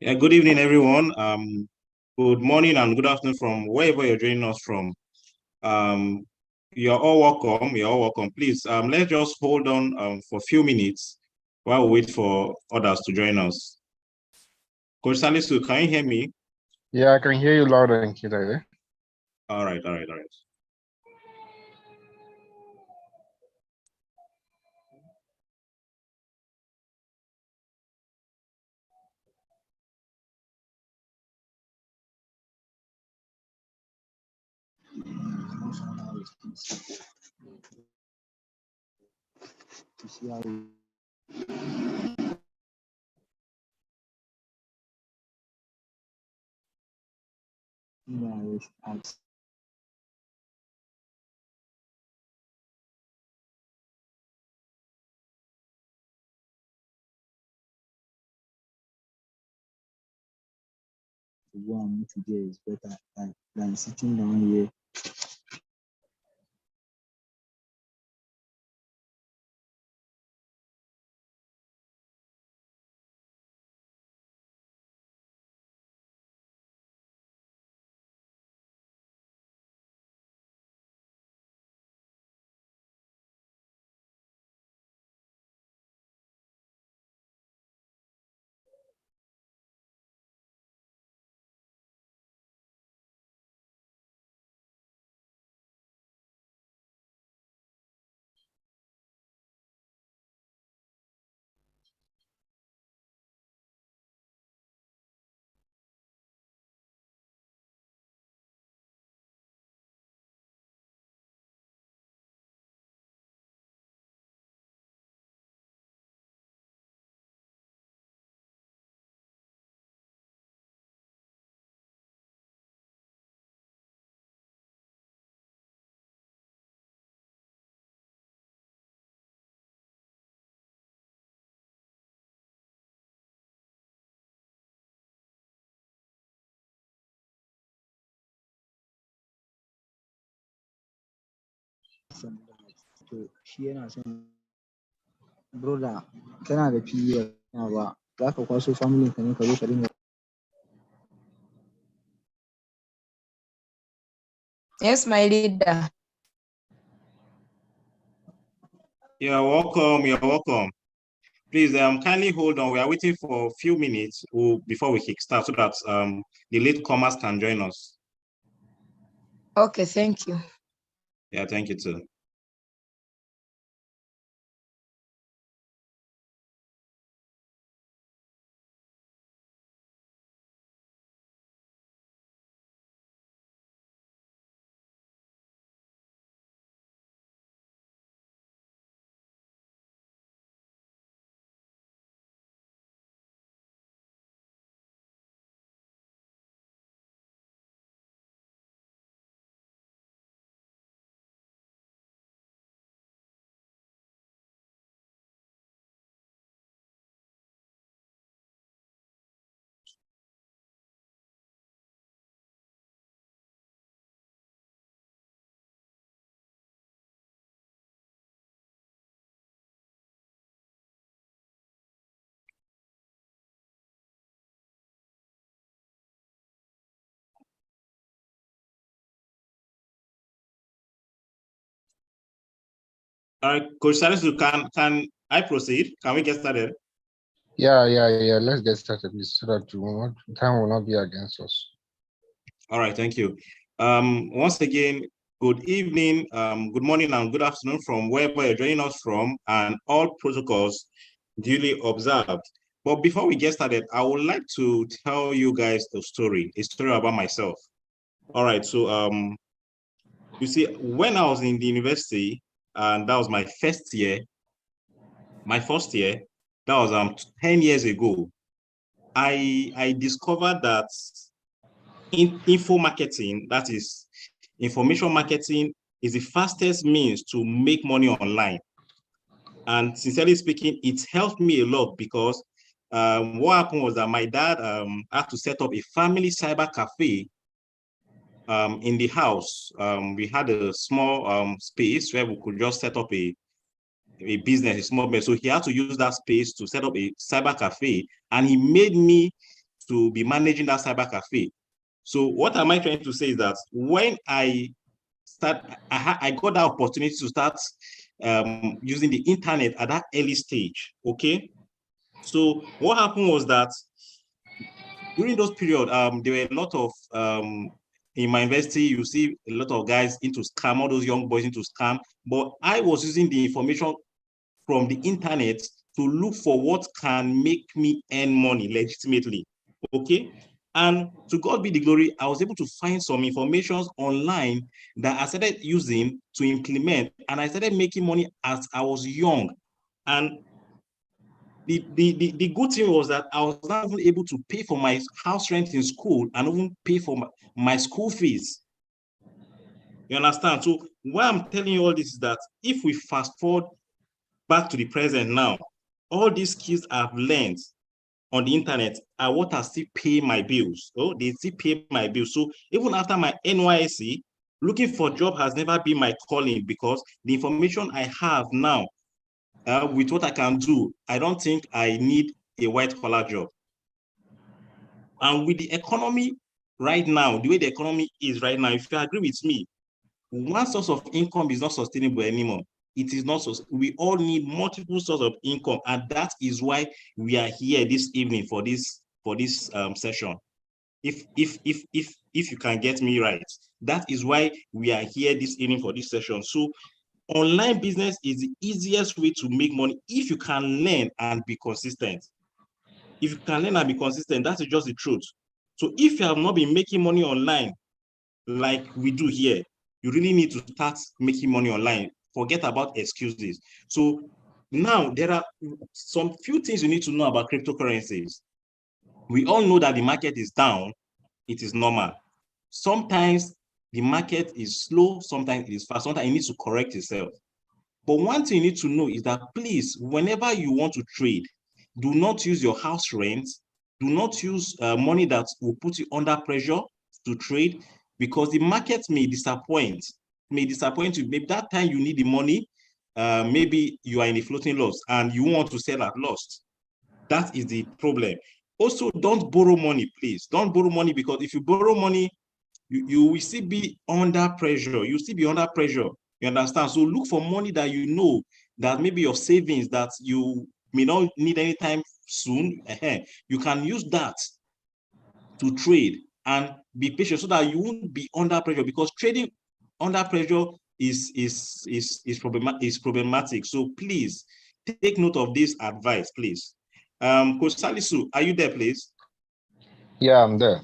Yeah, good evening, everyone. Good morning and good afternoon from wherever you're joining us from. Um, you're all welcome. You're all welcome. Please, let's just hold on for a few minutes while we wait for others to join us. Coach Salisu, can you hear me? Yeah, I can hear you loud and clear. All right, all right, all right. To go and meet today is better than sitting down here. To shi yana son broda kana da PE ba za ka kwaso family ka ne ka zo ka dinga. Yes, my leader. You're welcome. You're welcome. Please, kindly hold on. We are waiting for a few minutes before we kickstart so that the latecomers can join us. Okay, thank you. Yeah, thank you too. All right, Coach Salisu, can I proceed? Can we get started? Yeah. Let's get started so that time will not be against us. All right, thank you. Once again, good evening, good morning, and good afternoon from wherever you're joining us from, and all protocols duly observed. But before we get started, I would like to tell you guys a story about myself. All right, so you see, when I was in the university, and that was my first year, that was 10 years ago, I discovered that info marketing, that is information marketing, is the fastest means to make money online. And sincerely speaking, it helped me a lot because what happened was that my dad had to set up a family cyber cafe in the house. We had a small space where we could just set up a business, a small business. So he had to use that space to set up a cyber cafe, and he made me to be managing that cyber cafe. So what am I trying to say is that when I got that opportunity to start using the internet at that early stage, okay? So what happened was that during those periods, there were a lot of, in my university, you see a lot of guys into scam, all those young boys into scam, but I was using the information from the internet to look for what can make me earn money legitimately, okay? And to God be the glory, I was able to find some information online that I started using to implement, and I started making money as I was young. And the good thing was that I was not even able to pay for my house rent in school and even pay for my school fees. You understand? So why I'm telling you all this is that if we fast forward back to the present now, all these skills I've learned on the internet are what I still pay my bills. Oh, they still pay my bills. So even after my NYSC, looking for a job has never been my calling, because the information I have now with what I can do, I don't think I need a white collar job. And with the economy right now, the way the economy is right now, if you agree with me, one source of income is not sustainable anymore. It is not. We all need multiple sources of income, and that is why we are here this evening for this session. If you can get me right, that is why we are here this evening for this session. So online business is the easiest way to make money if you can learn and be consistent. If you can learn and be consistent, that is just the truth. So if you have not been making money online like we do here, you really need to start making money online. Forget about excuses. So now there are some few things you need to know about cryptocurrencies. We all know that the market is down. It is normal. Sometimes the market is slow, sometimes it is fast, sometimes it needs to correct itself. But one thing you need to know is that, please, whenever you want to trade, do not use your house rent, do not use money that will put you under pressure to trade, because the market may disappoint you. Maybe that time you need the money, maybe you are in a floating loss and you want to sell at loss. That is the problem. Also, don't borrow money, please. Don't borrow money, because if you borrow money, you will still be under pressure. You still be under pressure. You understand? So look for money that you know that maybe your savings that you may not need anytime soon. You can use that to trade and be patient so that you won't be under pressure, because trading under pressure is problematic. So please take note of this advice, please. Coach Salisu, are you there, please? Yeah, I'm there.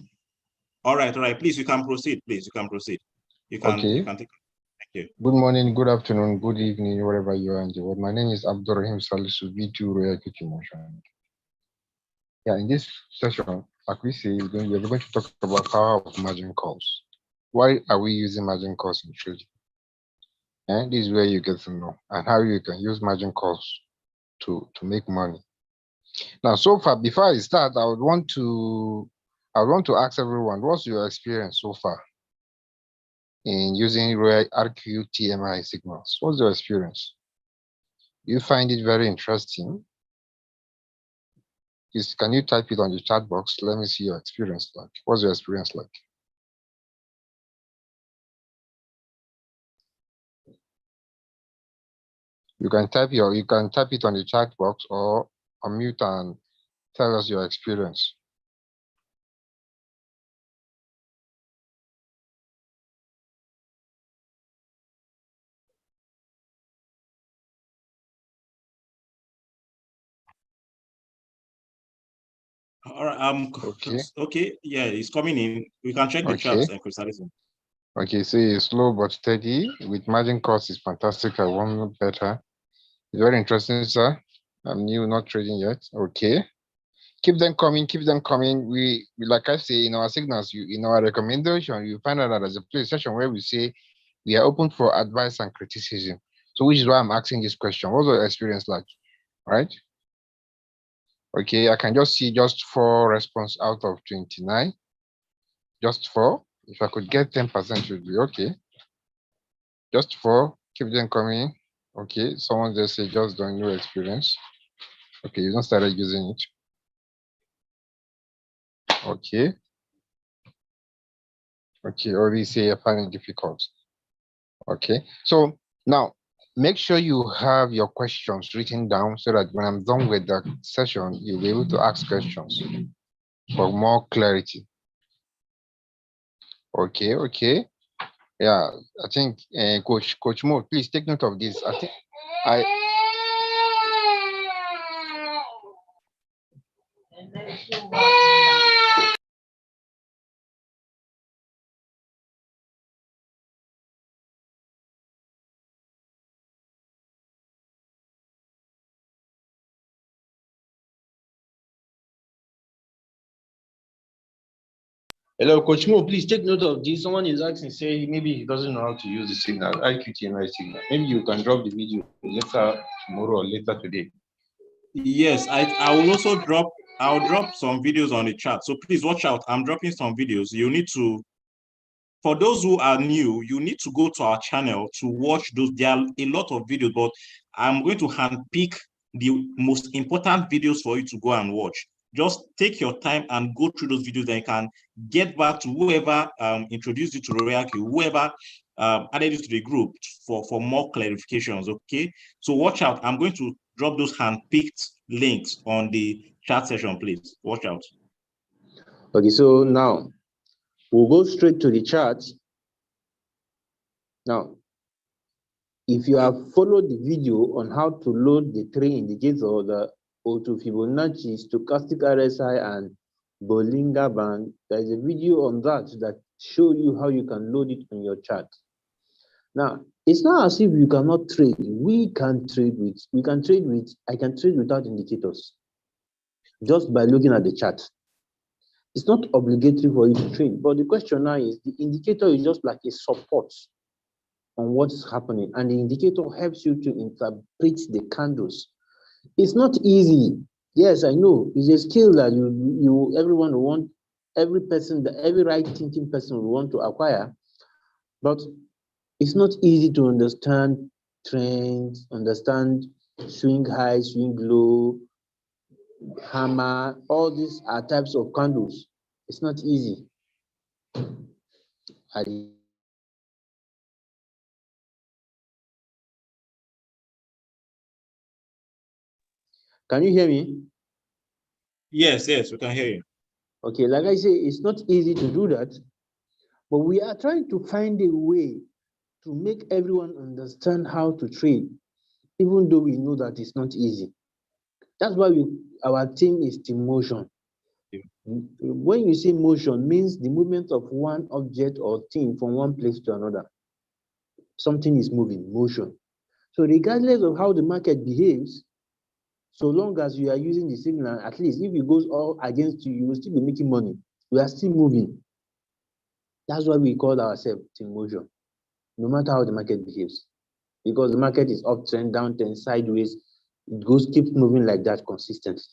All right. Please, you can proceed. Please, you can proceed. You can take. Thank you. Good morning, good afternoon, good evening, wherever you are in the world. My name is Abdurrahim Salisu, V2 Royal Equity Motion. Yeah, in this session, like we say, we're going to talk about power of margin calls. Why are we using margin calls in trading? And this is where you get to know and how you can use margin calls to make money. Now, so far, before I start, I would want to ask everyone, what's your experience so far in using RQTMI signals? What's your experience? You find it very interesting? Can you type it on the chat box? Let me see your experience like. What's your experience like? You can type it on the chat box or unmute and tell us your experience. All right. Okay. Yeah, it's coming in. We can check the charts and crystallism. Okay, so it's slow but steady with margin calls is fantastic. I want better. It's very interesting, sir. I'm new, not trading yet. Okay. Keep them coming, keep them coming. We like I say in our signals, in our recommendation, you find out that there's a place session where we say we are open for advice and criticism. So which is why I'm asking this question. What's your experience like? Right? Okay, I can just see just 4 response out of 29. Just 4. If I could get 10%, would be okay. Just 4. Keep them coming. Okay, someone just say just don't new experience. Okay, you don't started using it. Okay. Okay, or we say you're finding difficult. Okay, so now make sure you have your questions written down so that when I'm done with the session, you'll be able to ask questions for more clarity. Okay, okay. Yeah, I think Coach Mo, please take note of this. I think Hello, Coach Mo, please take note of this. Someone is asking, say maybe he doesn't know how to use the signal, IQTMI signal. Maybe you can drop the video later tomorrow or later today. Yes, I will also I'll drop some videos on the chat. So please watch out. I'm dropping some videos. You need to, for those who are new, you need to go to our channel to watch those. There are a lot of videos, but I'm going to handpick the most important videos for you to go and watch. Just take your time and go through those videos, then you can get back to whoever introduced you to RoyalQ, whoever added you to the group for more clarifications, okay? So watch out. I'm going to drop those handpicked links on the chat session, please. Watch out. Okay, so now we'll go straight to the chart. Now, if you have followed the video on how to load the three indicators, the O2 Fibonacci, stochastic RSI, and Bollinger Band, there is a video on that shows you how you can load it on your chart. Now, it's not as if you cannot trade. I can trade without indicators, just by looking at the chart. It's not obligatory for you to trade, but the question now is, the indicator is just like a support on what's happening, and the indicator helps you to interpret the candles. It's not easy. Yes, I know. It's a skill that everyone will want, every right-thinking person will want to acquire, but it's not easy to understand trends, understand swing high, swing low, hammer. All these are types of candles. It's not easy. Can you hear me? Yes, we can hear you. Okay, like I say, it's not easy to do that, but we are trying to find a way to make everyone understand how to trade, even though we know that it's not easy. That's why our team is Team Motion. Yeah. When you say motion, means the movement of one object or thing from one place to another. Something is moving, motion. So regardless of how the market behaves, so long as you are using the signal, at least if it goes all against you, you will still be making money. We are still moving. That's why we call ourselves Team Motion, no matter how the market behaves. Because the market is uptrend, downtrend, sideways, it keeps moving like that consistently.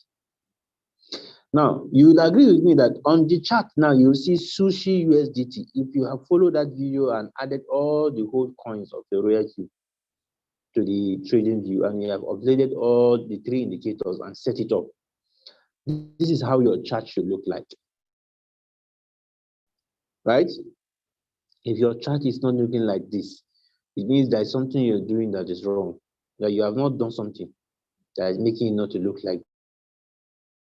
Now, you would agree with me that on the chart now, you'll see Sushi USDT. If you have followed that video and added all the whole coins of the RoyalQ to the trading view, and you have uploaded all the three indicators and set it up, this is how your chart should look like, right? If your chart is not looking like this, it means there's something you're doing that is wrong, that you have not done something that is making it not to look like.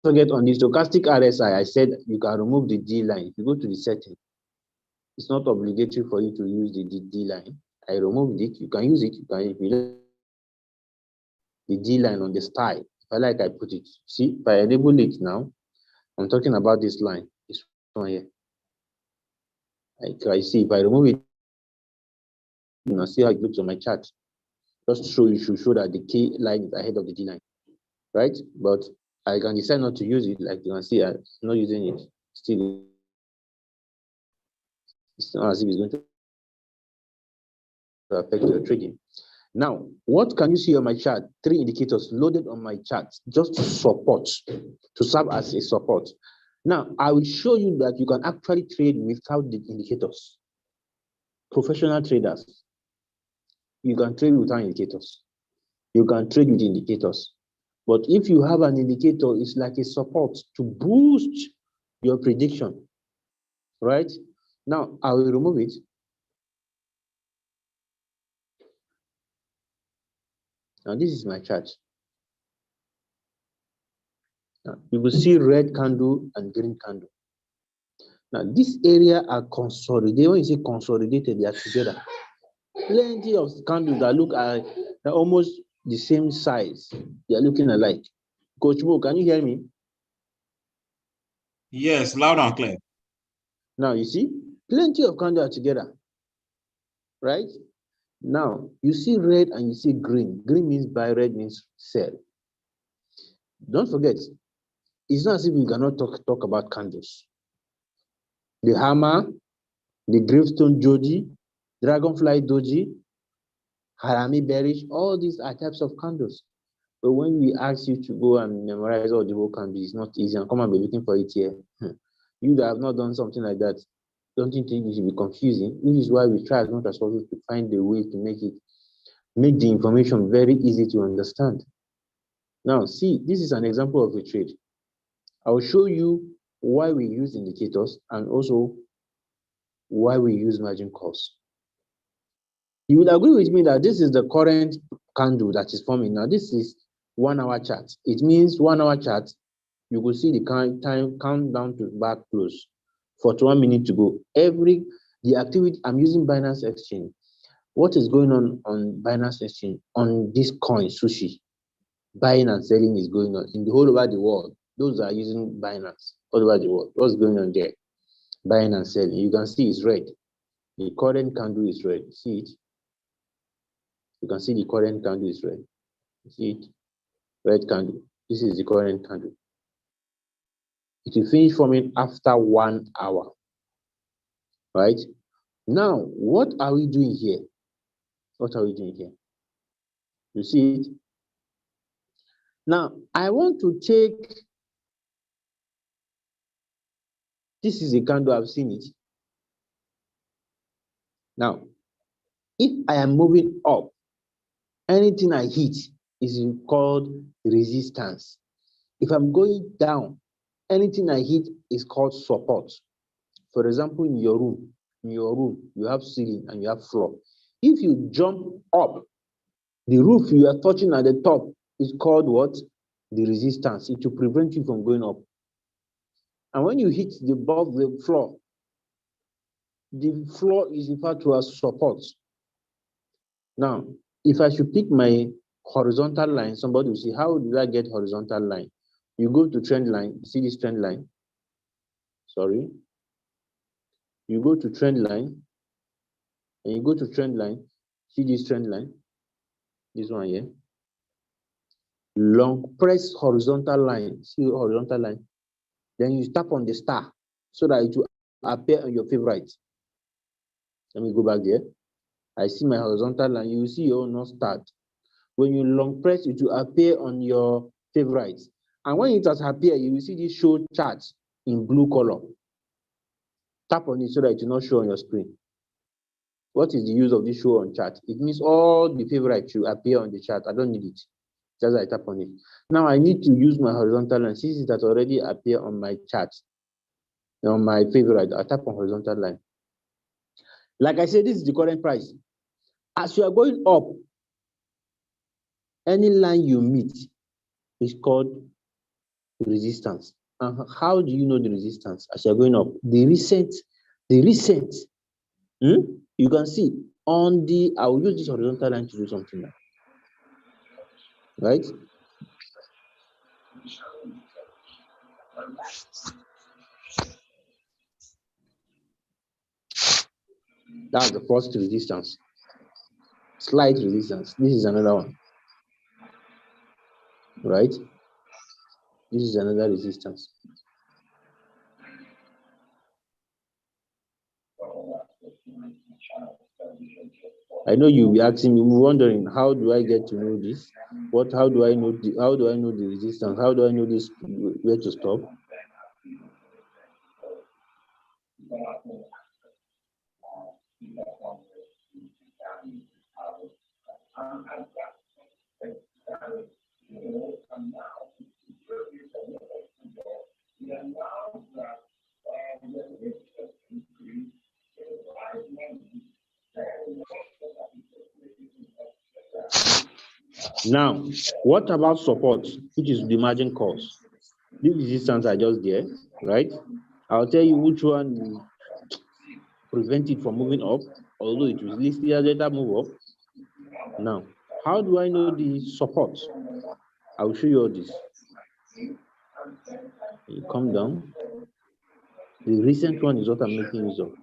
Forget on the stochastic RSI, I said you can remove the D line. If you go to the setting, it's not obligatory for you to use the D line. I removed it. You can use it. You can, if you like, the D line on the style. If I like, I put it. See, if I enable it now, I'm talking about this line. This one here. I see. If I remove it, you know, see how it looks on my chart. Just show you should show that the K line is ahead of the D line, right? But I can decide not to use it. Like you can see, I'm not using it. Still, it's not as if it's going to affect your trading. Now, what can you see on my chart? Three indicators loaded on my chart, just to support, to serve as a support. Now, I will show you that you can actually trade without the indicators. Professional traders, you can trade without indicators. You can trade with indicators. But if you have an indicator, it's like a support to boost your prediction, right? Now, I will remove it. Now, this is my chart. Now, you will see red candle and green candle. Now, this area are consolidated. When you say consolidated, they are together. Plenty of candles that look at almost the same size. They are looking alike. Coach Mo, can you hear me? Yes, loud and clear. Now, you see, plenty of candles are together, right? Now, you see red and you see green. Green means buy, red means sell. Don't forget, it's not as if we cannot talk about candles. The hammer, the gravestone doji, dragonfly doji, harami bearish, all these are types of candles. But when we ask you to go and memorize all the whole candles, it's not easy, and come and be looking for it here. You that have not done something like that, don't you think it should be confusing? Which is why we try as much as possible to find a way to make the information very easy to understand. Now, see, this is an example of a trade. I will show you why we use indicators and also why we use margin calls. You would agree with me that this is the current candle that is forming. Now, this is 1 hour chart. It means 1 hour chart, you could see the time countdown to back close. 41 minutes to go. The activity, I'm using Binance Exchange. What is going on Binance Exchange on this coin, Sushi? Buying and selling is going on in the whole over the world. Those are using Binance all over the world. What's going on there? Buying and selling. You can see it's red. The current candle is red. See it? You can see the current candle is red. See it? Red candle. This is the current candle. It will finish forming after 1 hour. Right? Now, what are we doing here? What are we doing here? You see it? Now, I want to take, this is a candle, I've seen it. Now, if I am moving up, anything I hit is called resistance. If I'm going down, anything I hit is called support. For example, in your room, you have ceiling and you have floor. If you jump up, the roof you are touching at the top is called what? The resistance. It will prevent you from going up. And when you hit above the floor is referred to as support. Now, if I should pick my horizontal line, somebody will say, how did I get horizontal line? You go to trend line, see this trend line? Sorry. You go to trend line, and you go to trend line, see this trend line? This one here. Long press horizontal line, see horizontal line. Then you tap on the star so that it will appear on your favorite. Let me go back there. I see my horizontal line. You will see your not start. When you long press, it will appear on your favorites. And when it has appeared, you will see this show chart in blue color. Tap on it so that it will not show on your screen. What is the use of this show on chart? It means all the favorites should appear on the chart. I don't need it. Just I tap on it. Now I need to use my horizontal line. Since it has already appeared on my chart, on my favorite, I tap on horizontal line. Like I said, this is the current price. As you are going up, any line you meet is called resistance. How do you know the resistance as you're going up? The recent, you can see on the, I will use this horizontal line to do something now. Right? That's the first resistance. Slight resistance. This is another one. Right? This is another resistance. I know you'll be asking me, wondering, how do I get to know this? How do I know the resistance? How do I know this where to stop? Now, what about support, which is the margin calls? These resistance are just there, right? I'll tell you which one will prevent it from moving up, although it will later move up. Now, how do I know the support? I will show you all this. You come down. The recent one is what I'm making use of.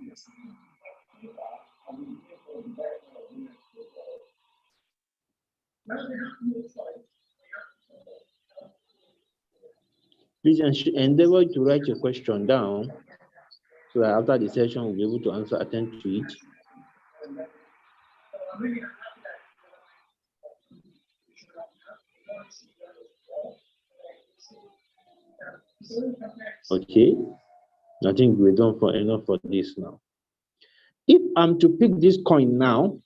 Please endeavor to write your question down so that after the session we'll be able to attend to it. Okay, I think we're done for enough for this now. If I'm to pick this coin now,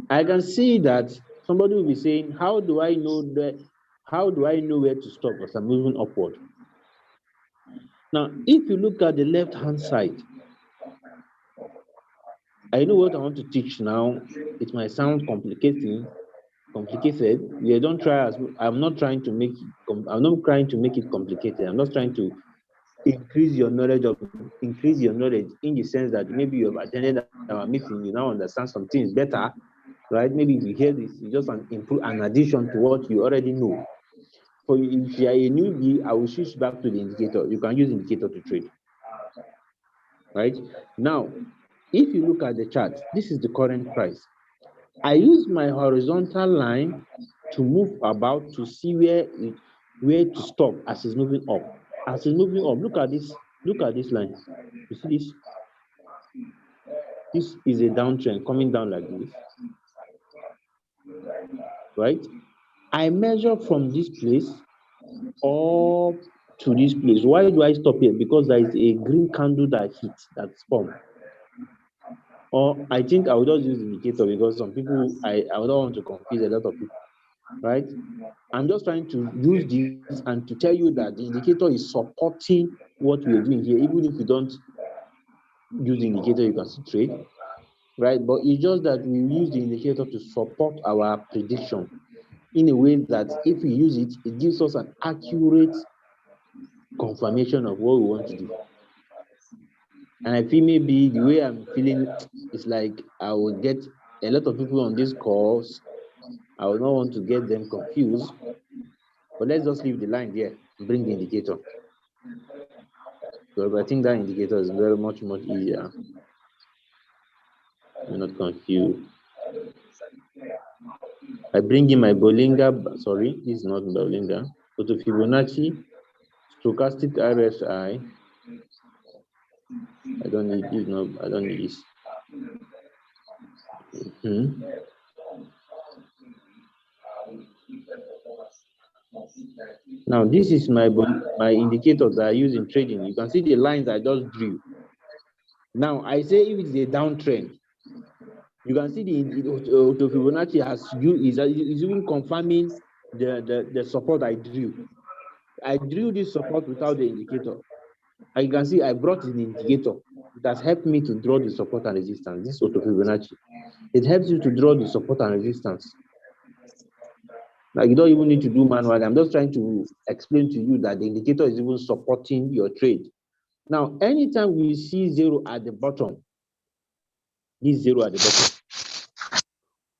I can see that somebody will be saying, how do I know where to stop as I'm moving upward? Now, if you look at the left-hand side, I know what I want to teach now. It might sound complicated. We don't try I'm not trying to make it complicated. I'm not trying to increase your knowledge in the sense that maybe you have attended our meeting, you now understand some things better, right? Maybe if you hear this, you just improve an addition to what you already know. For if you are a newbie, I will switch back to the indicator. You can use indicator to trade, right? Now, if you look at the chart, this is the current price. I use my horizontal line to move about to see where to stop as it's moving up. As it's moving up, look at this line. You see this? This is a downtrend coming down like this, right? I measure from this place up to this place. Why do I stop here? Because there is a green candle that that's formed. Or I think I will just use the indicator because some people, I don't want to confuse a lot of people, right? I'm just trying to use this and to tell you that the indicator is supporting what we're doing here. Even if you don't use the indicator, you can still trade, right? But it's just that we use the indicator to support our prediction in a way that if we use it, it gives us an accurate confirmation of what we want to do. And I feel maybe the way I'm feeling is like I will get a lot of people on this course. I would not want to get them confused, but let's just leave the line there and bring the indicator. Because I think that indicator is very much easier. I'm not confused. I bring in my Bollinger, sorry, this is not Bollinger, but the Fibonacci, stochastic RSI. I don't need this, no, I don't need this. Now, this is my indicator that I use in trading. You can see the lines I just drew. Now, I say if it's a downtrend, you can see the Fibonacci is even confirming the support I drew. I drew this support without the indicator. And you can see I brought in the indicator. It has helped me to draw the support and resistance. This auto Fibonacci. It helps you to draw the support and resistance. Like you don't even need to do manually. I'm just trying to explain to you that the indicator is even supporting your trade. Now, anytime we see zero at the bottom, this zero at the bottom,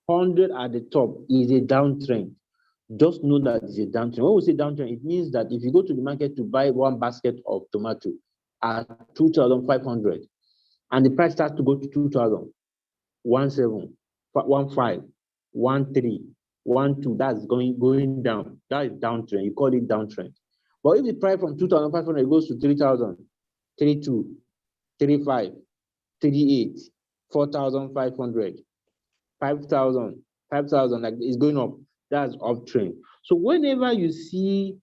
100 at the top is a downtrend. Just know that it's a downtrend. When we say downtrend, it means that if you go to the market to buy one basket of tomato at 2,500 and the price starts to go to 2,000, 17, 15, 13, 12, that's going down. That is downtrend. You call it downtrend. But if the price from 2,500 goes to 3,000, 32, 35, 38, 4,500, 5,000, like it's going up. That's uptrend. So whenever you see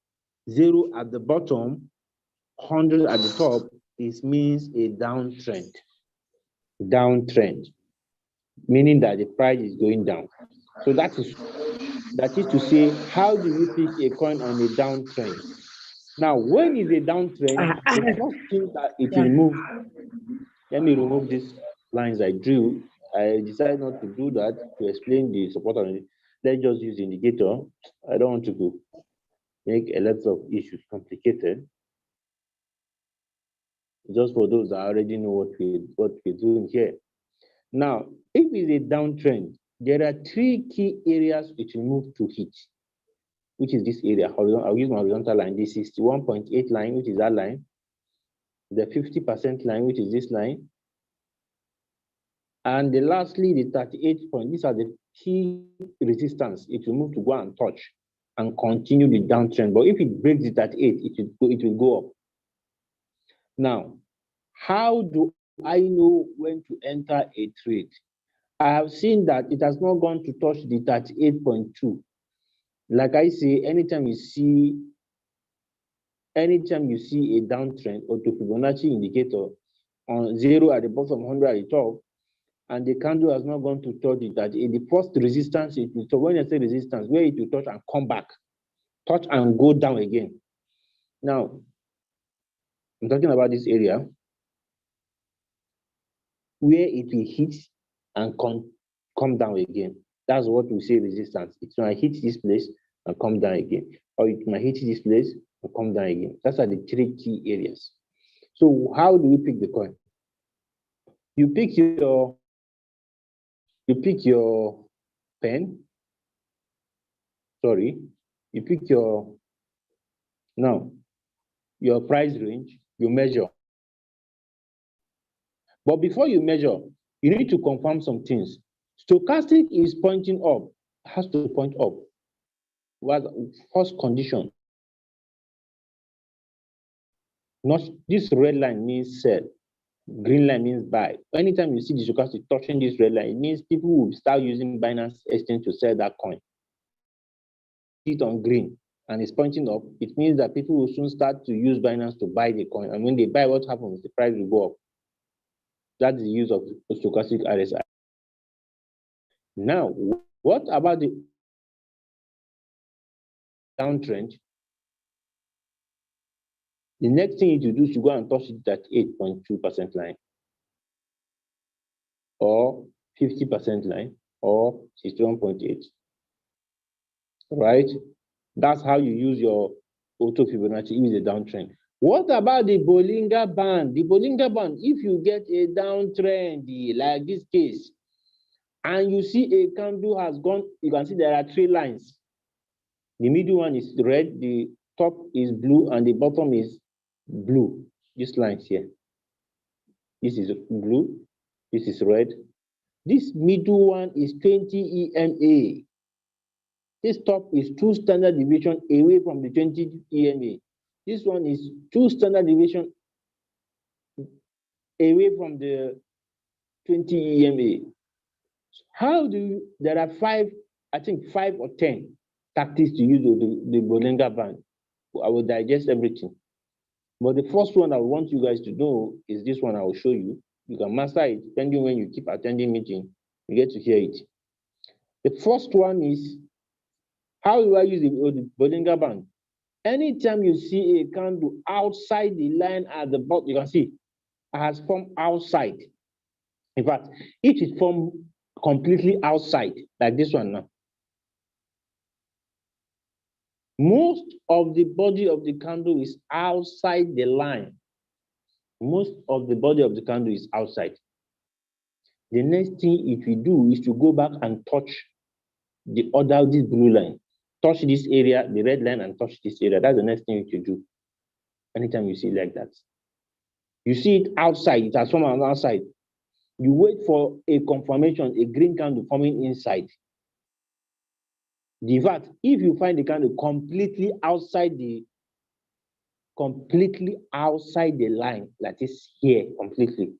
zero at the bottom, 100 at the top, it means a downtrend. Downtrend, meaning that the price is going down. So that is to say, how do you pick a coin on a downtrend? Now, when is a downtrend? The first thing that it will move. Let me remove these lines I drew. I decided not to do that to explain the support on it. let's just use the indicator. I don't want to go make a lot of issues complicated. Just for those that already know what we're doing here. Now, if it's a downtrend, there are three key areas it will move to hit, which is this area. I'll use my horizontal line, the 61.8 line, which is that line, the 50% line, which is this line, and lastly, the 38 point. These are the key resistance it will move to go and touch and continue the downtrend. But if it breaks the 38, it will go up. Now, how do I know when to enter a trade? I have seen that it has not gone to touch the 38.2. Like I say, anytime you see a downtrend or to Fibonacci indicator on 0 at the bottom, 100 at the top, and the candle has not gone to touch it, that in the first resistance, so when I say resistance, where it will touch and come back, touch and go down again. Now, I'm talking about this area where it will hit and come down again. That's what we say resistance. It might hit this place and come down again, or it might hit this place and come down again. Those are the three key areas. So how do we pick the coin? You pick your pen. Sorry, you pick your price range. You measure. But before you measure, you need to confirm some things. Stochastic is pointing up, has to point up. Was first condition. Not this red line means sell, green line means buy. Anytime you see the stochastic touching this red line, it means people will start using Binance Exchange to sell that coin. It on green and it's pointing up, it means that people will soon start to use Binance to buy the coin. And when they buy, what happens? The price will go up. That's the use of stochastic RSI. Now, what about the downtrend? The next thing you do is to go and touch that 8.2% line, or 50% line, or 61.8. Right? That's how you use your auto Fibonacci in the downtrend. What about the Bollinger Band? The Bollinger Band, if you get a downtrend like this case, and you see a candle has gone, you can see there are three lines. The middle one is red, the top is blue, and the bottom is blue. These lines here. This is blue, this is red. This middle one is 20 EMA. This top is 2 standard deviation away from the 20 EMA. This one is 2 standard deviation away from the 20 EMA. How do you, there are 5 or 10 tactics to use the Bollinger Band. I will digest everything. But the first one I want you guys to know is this one I will show you. You can master it depending when you keep attending meeting, you get to hear it. The first one is, how do I use the Bollinger Band? Anytime you see a candle outside the line at the bottom, you can see it has formed outside. In fact, it is formed completely outside, like this one now. Most of the body of the candle is outside the line. Most of the body of the candle is outside. The next thing it will do is to go back and touch this blue line. Touch this area, the red line, and touch this area. That's the next thing you should do. Anytime you see it like that. You see it outside, it has formed on the outside. You wait for a confirmation, a green candle forming inside. In fact, if you find the candle completely outside the line, like this here, completely.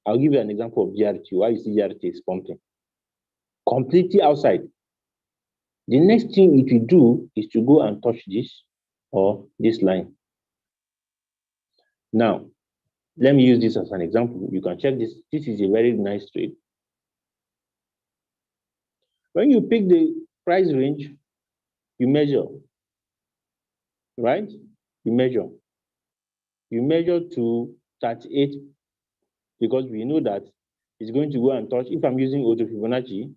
I'll give you an example of GRT. Why you see GRT is pumping. Completely outside. The next thing it will do is to go and touch this or this line. Now, let me use this as an example. You can check this. This is a very nice trade. When you pick the price range, you measure, right? You measure. You measure to 38 because we know that it's going to go and touch. If I'm using auto Fibonacci,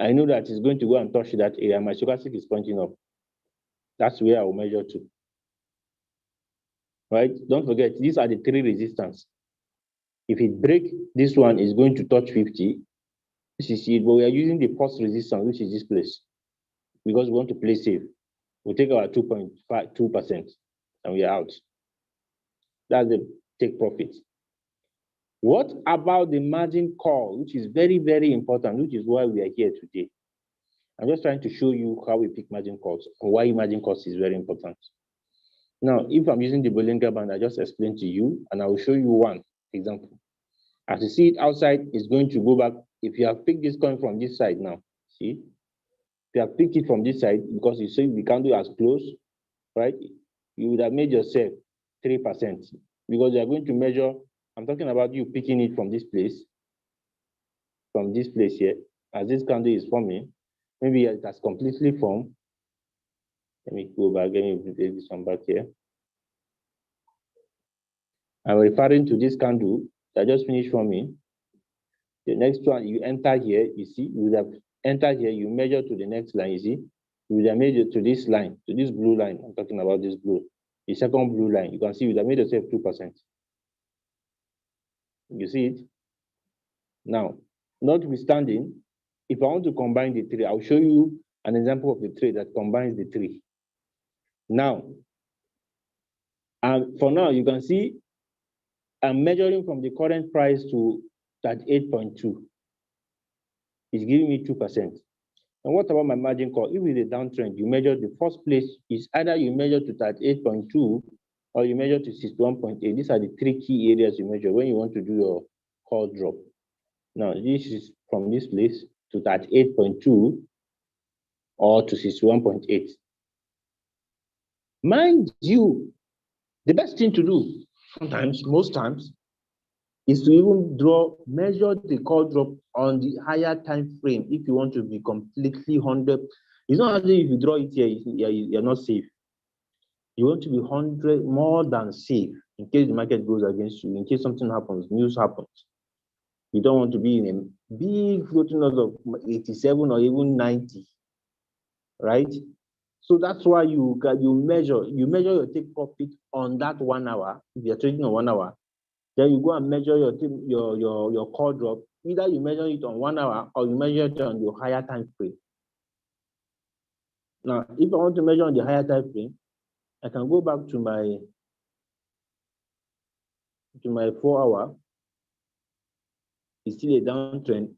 I know that it's going to go and touch that area. My stochastic is pointing up. That's where I will measure to. Right? Don't forget, these are the three resistance. If it break, this one is going to touch 50. This is it, but we are using the first resistance, which is this place, because we want to play safe. We'll take our 2.52% and we are out. That's the take profit. What about the margin call, which is very, very important, which is why we are here today? I'm just trying to show you how we pick margin calls and why margin calls is very important. Now, if I'm using the Bollinger Band, I just explained to you, and I will show you one example. As you see it outside, it's going to go back. If you have picked this coin from this side now, see? If you have picked it from this side, because you see the candle as close, right? You would have made yourself 3%, because you are going to measure. I'm talking about you picking it from this place here, as this candle is forming. Maybe it has completely formed. Let me go back, let me take this one back here. I'm referring to this candle that just finished forming. The next one, you enter here, you see, you would have entered here, you measure to the next line, you see. You would have made it to this line, to this blue line. I'm talking about this blue. The second blue line, you can see you would have made yourself 2%. You see it? Now, notwithstanding, if I want to combine the three, I'll show you an example of the trade that combines the three. Now, for now, you can see I'm measuring from the current price to that 8.2. It's giving me 2%. And what about my margin call? If it's a downtrend, you measure the first place is either you measure to that 8.2 or you measure to 61.8. These are the three key areas you measure when you want to do your call drop. Now, this is from this place to that 8.2 or to 61.8. Mind you, the best thing to do sometimes, most times, is to even measure the call drop on the higher time frame if you want to be completely 100. It's not as if you draw it here, you're not safe. You want to be 100 more than safe in case the market goes against you, in case something happens, news happens. You don't want to be in a big floating loss of 87 or even 90, right? So that's why you measure your take profit on that 1 hour. If you're trading on 1 hour, then you go and measure your call drop. Either you measure it on 1 hour or you measure it on your higher time frame. Now, if I want to measure on the higher time frame, I can go back to my 4 hour. It's still a downtrend.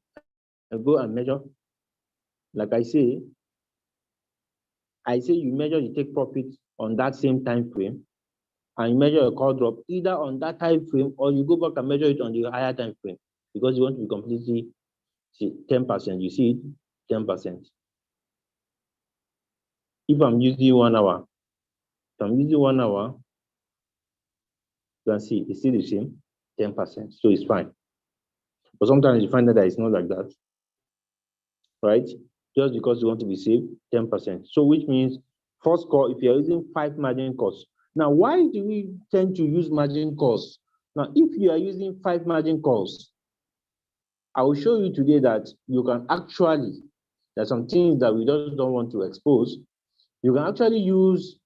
I go and measure. Like I say you measure the take profit on that same time frame, and you measure your call drop either on that time frame or you go back and measure it on the higher time frame because you want to be completely 10%. You see it, 10%. If I'm using 1 hour, you can see it's still the same, 10%. So it's fine. But sometimes you find that it's not like that, right? Just because you want to be safe, 10%. So which means first call, if you're using 5 margin calls. Now, why do we tend to use margin calls? Now, if you are using 5 margin calls, I will show you today that you can actually, there's some things that we just don't want to expose. You can actually use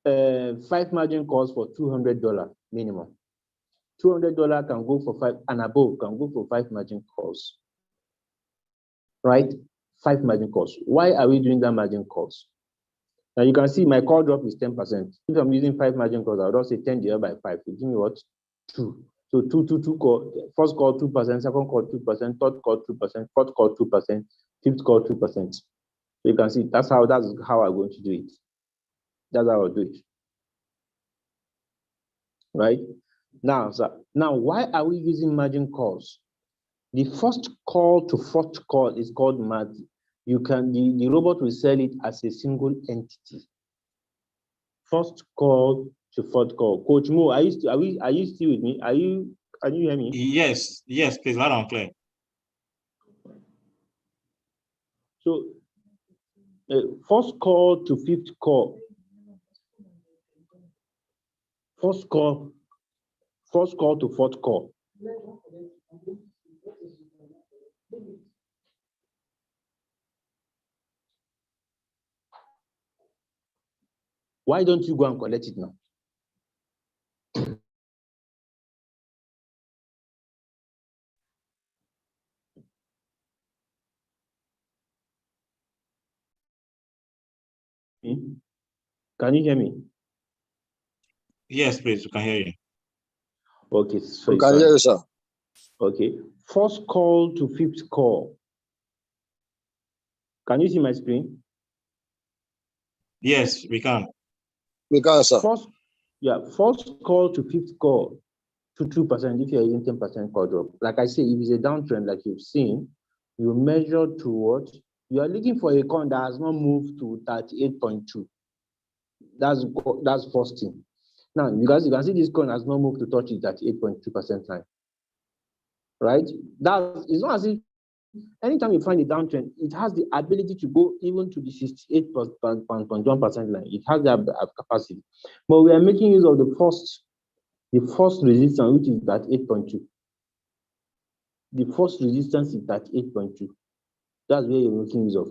5 margin calls for $200 minimum. $200 can go for 5 and above, can go for 5 margin calls, right? 5 margin calls. Why are we doing that margin calls? Now you can see my call drop is 10%. If I'm using 5 margin calls, I'll just say 10 divided by 5. You give me what? 2. So 2 call. First call 2%, second call 2%, third call 2%, fourth call 2%, fifth call 2%. So you can see that's how I'm going to do it. That's how I'll do it. Right? Now, why are we using margin calls? The first call to fourth call is called margin. The robot will sell it as a single entity. First call to fourth call. Coach Mo, are you still with me? Can you hear me? Yes, please, loud and clear. So first call to fifth call. First call to fourth call. Why don't you go and collect it now? Can you hear me? Yes, please, we can hear you. Okay, so We can hear you, sir. okay. First call to fifth call. Can you see my screen? Yes, we can. We can, sir. First call to fifth call to 2% if you're using 10% call drop. Like I say, if it's a downtrend like you've seen, you measure to what? You are looking for a coin that has not moved to 38.2. That's first thing. Now, because you can see this coin has not moved to touch it at 8.2% line. Right? It's not as if anytime you find a downtrend, it has the ability to go even to the 68.1% line. It has that capacity. But we are making use of the first resistance, which is at 8.2. The first resistance is at 8.2. That's where you're making use of.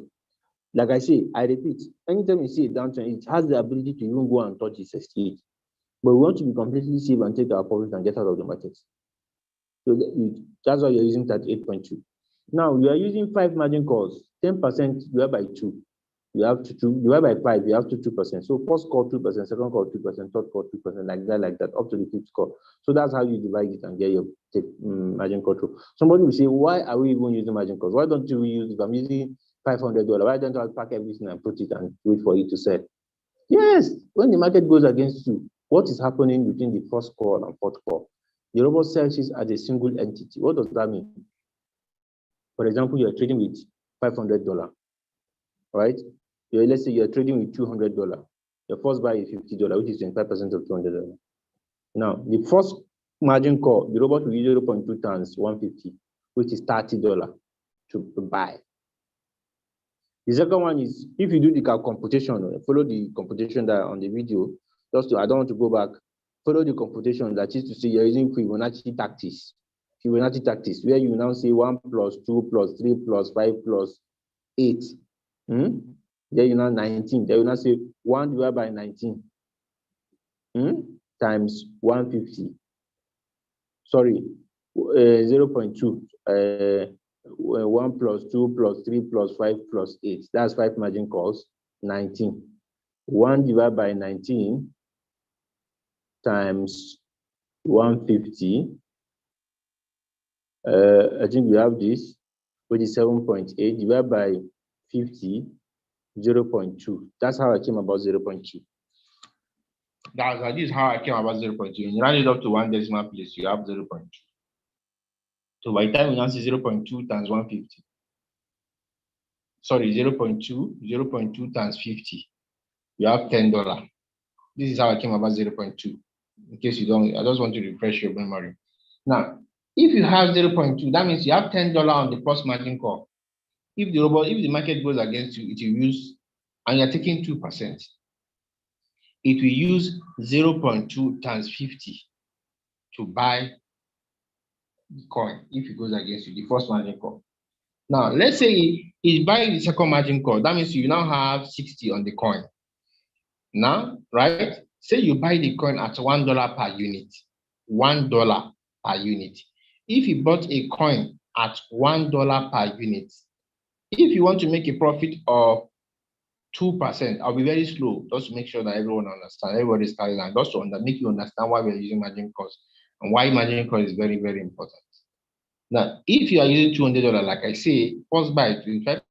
Like I say, I repeat, anytime you see a downtrend, it has the ability to even go and touch the 68. But we want to be completely safe and take our profit and get out of the market. So that's why you're using 38.2. Now you are using 5 margin calls, 10% divide by 2. You have to divide by 5, you have to 2%. So first call 2%, second call 2%, third call 2%, like that, up to the fifth call. So that's how you divide it and get your margin call through. Somebody will say, why are we even using margin calls? Why don't we use, if I'm using $500, why don't I pack everything and put it and wait for it to sell? Yes, when the market goes against you, what is happening between the first call and fourth call? The robot sells it as a single entity. What does that mean? For example, you're trading with $500, right? Let's say you're trading with $200. Your first buy is $50, which is 25% of $200. Now, the first margin call, the robot will use 0.2 times 150, which is $30 to buy. The second one is, if you do the computation, follow the computation that on the video, I don't want to go back, follow the computation that is to say you're using Fibonacci tactics. Fibonacci tactics, where you now say 1 plus 2 plus 3 plus 5 plus 8. Then you now 19. Then you now say 1 divided by 19 times 150. Sorry, 0.2. 1 plus 2 plus 3 plus 5 plus 8. That's 5 margin calls, 19. 1 divided by 19 times 150. I think we have this, which is 7.8 divided by 50, 0.2. That's how I came about 0.2. This is how I came about 0.2. You round it up to 1 decimal place, you have 0.2. So by the time we now see 0.2 times 150, sorry, 0.2 times 50, you have $10. This is how I came about 0.2. In case you don't, I just want to refresh your memory. Now, if you have 0.2, that means you have $10 on the first margin call. If the market goes against you, it will use, and you're taking 2%, it will use 0.2 times 50 to buy the coin if it goes against you, the first margin call. Now, let's say it buys the second margin call. That means you now have 60 on the coin. Now, right? Say you buy the coin at $1 per unit. $1 per unit. If you bought a coin at $1 per unit, if you want to make a profit of 2%, I'll be very slow just to make sure that everyone understands, everybody's carrying on, just to make you understand why we're using margin calls and why margin call is very, very important. Now, if you are using $200, like I say, first buy 25%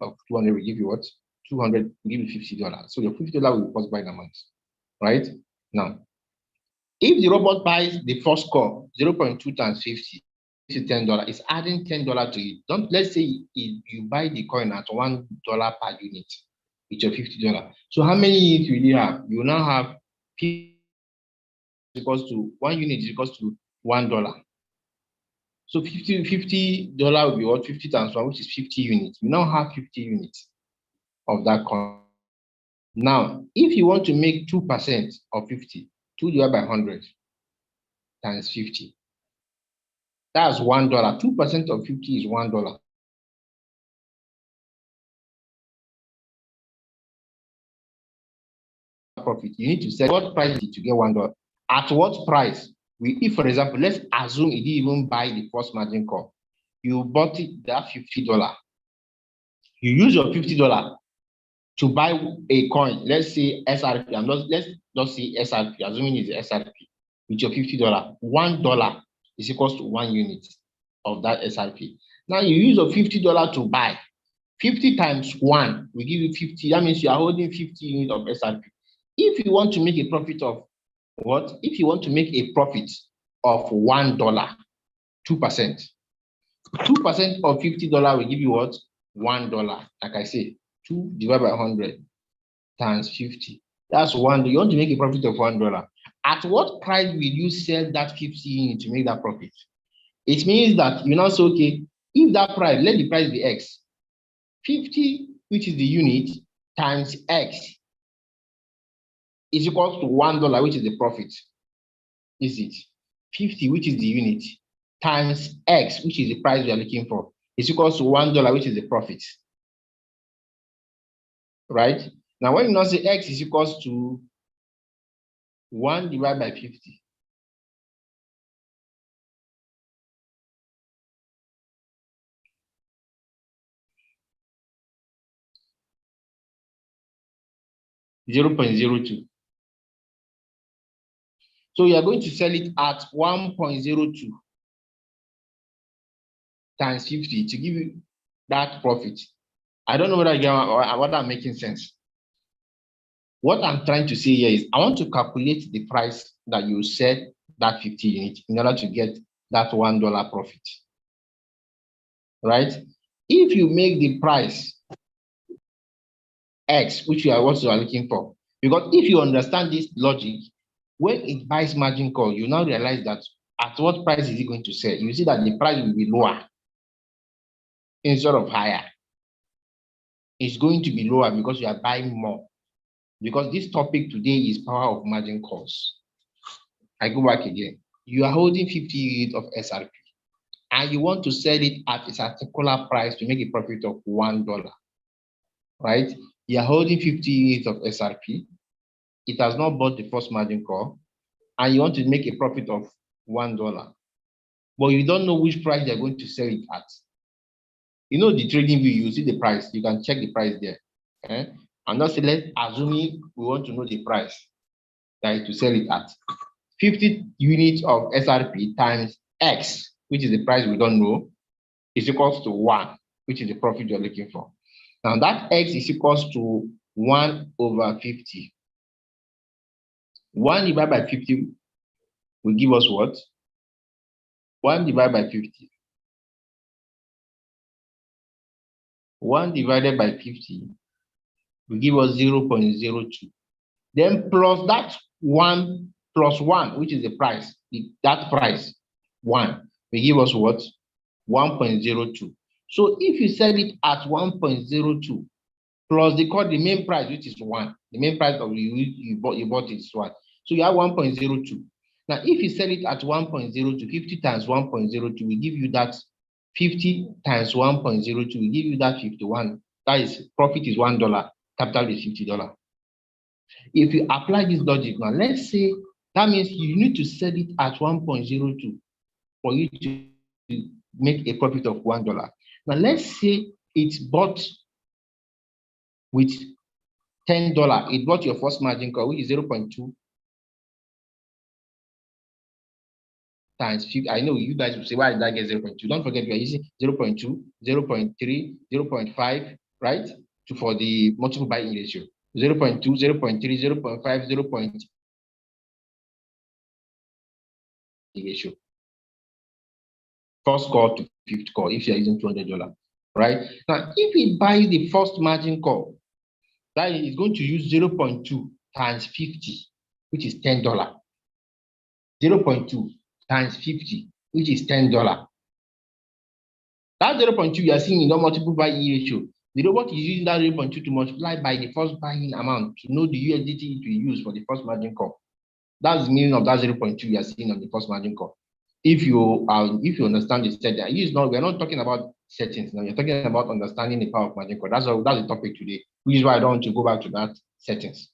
of 200 will give you what? 200 will give you $50. So your $50 will be first buy amount, right? Now, if the robot buys the first call, 0.2 times 50, to $10, it's adding $10 to it. Let's say you buy the coin at $1 per unit, which is $50. So how many units will you have? You now have 50 equals to 1 unit is equals to $1. So $50 will be what? 50 times 1, which is 50 units. You now have 50 units of that coin. Now, if you want to make 2% of 50, 2 divided by 100 times 50. That's $1. 2% of 50 is $1. profit, you need to sell what price to get $1. At what price? If, for example, let's assume you didn't even buy the first margin call. You bought it that $50. You use your $50 to buy a coin. Let's say SRP. Let's just say SRP, assuming it's SRP. With your $50, $1 is equals to 1 unit of that SRP. Now you use your $50 to buy. 50 times 1 will give you 50. That means you are holding 50 units of SRP. If you want to make a profit of what? If you want to make a profit of $1, 2%. 2% of $50 will give you what? $1. Like I say, 2 divided by 100 times 50. That's 1. You want to make a profit of $1. At what price will you sell that 50 units to make that profit? It means that you now say, okay, if that price, let the price be X. 50, which is the unit, times X is equal to $1, which is the profit. Is it? 50, which is the unit, times X, which is the price we are looking for, is equal to $1, which is the profit. Right? Now, when you now say X is equals to 1 divided by 50. $0.02. So you are going to sell it at 1.02 times 50 to give you that profit. I don't know whether I'm making sense. What I'm trying to say here is I want to calculate the price that you sell that 50 units in order to get that $1 profit. Right? If you make the price X, which you are what you are looking for, because if you understand this logic, when it buys margin call, you now realize that at what price is it going to sell? You see that the price will be lower instead of higher. It's going to be lower because you are buying more. Because this topic today is power of margin calls. I go back again. You are holding 50 units of SRP and you want to sell it at a particular price to make a profit of $1. Right? You are holding 50 units of SRP. It has not bought the first margin call, and you want to make a profit of $1. But you don't know which price they're going to sell it at. You know the trading view, you see the price, you can check the price there. And not say, let's assuming we want to know the price that is to sell it at. 50 units of SRP times X, which is the price we don't know, is equals to 1, which is the profit you're looking for. Now that X is equals to 1 over 50. 1 divided by 50 will give us what? 1 divided by 50. 1 divided by 50 will give us 0.02. Then plus that 1 plus 1, which is the price, that price, 1, will give us what? 1.02. So if you sell it at 1.02 plus the main price, which is 1, the main price of you bought is 1. So you have 1.02. Now, if you sell it at 1.02, 50 times 1.02 will give you that 50 times 1.02 will give you that 51. That is, profit is $1, capital is $50. If you apply this logic now, let's say that means you need to sell it at 1.02 for you to make a profit of $1. Now, let's say it's bought with $10. It bought your first margin call, which is 0.2 times 50. I know you guys will say, why did I get 0.2? Don't forget, we are using 0.2, 0.3, 0.5, right? For the multiple buying ratio. 0.2, 0.3, 0.5, 0. Ratio. First call to fifth call if you're using $200, right? Now, if it buys the first margin call, that is going to use 0.2 times 50, which is $10. 0.2 times 50, which is $10. That 0.2 you are seeing in the multiple buying ratio. The robot is using that 0.2 to multiply by the first buying amount to know the USDT it will use for the first margin call. That's the meaning of that 0.2 you are seeing on the first margin call. If you understand the setting, we're not talking about settings now. You're talking about understanding the power of margin call. That's the topic today, which is why I don't want to go back to that settings.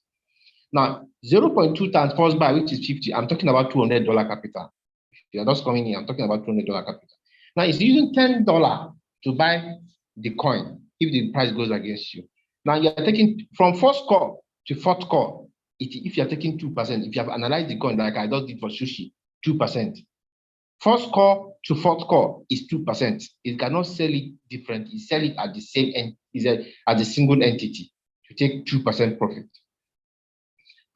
Now, 0.2 times first buy, which is 50, I'm talking about $200 capital. If you're just coming in, I'm talking about $200 capital. Now, it's using $10 to buy the coin if the price goes against you. Now, you're taking from first call to fourth call. If you're taking 2%, if you have analyzed the coin like I just did for sushi, 2%. First call to fourth call is 2%. It cannot sell it different. You sell it at the same end, as a single entity to take 2% profit.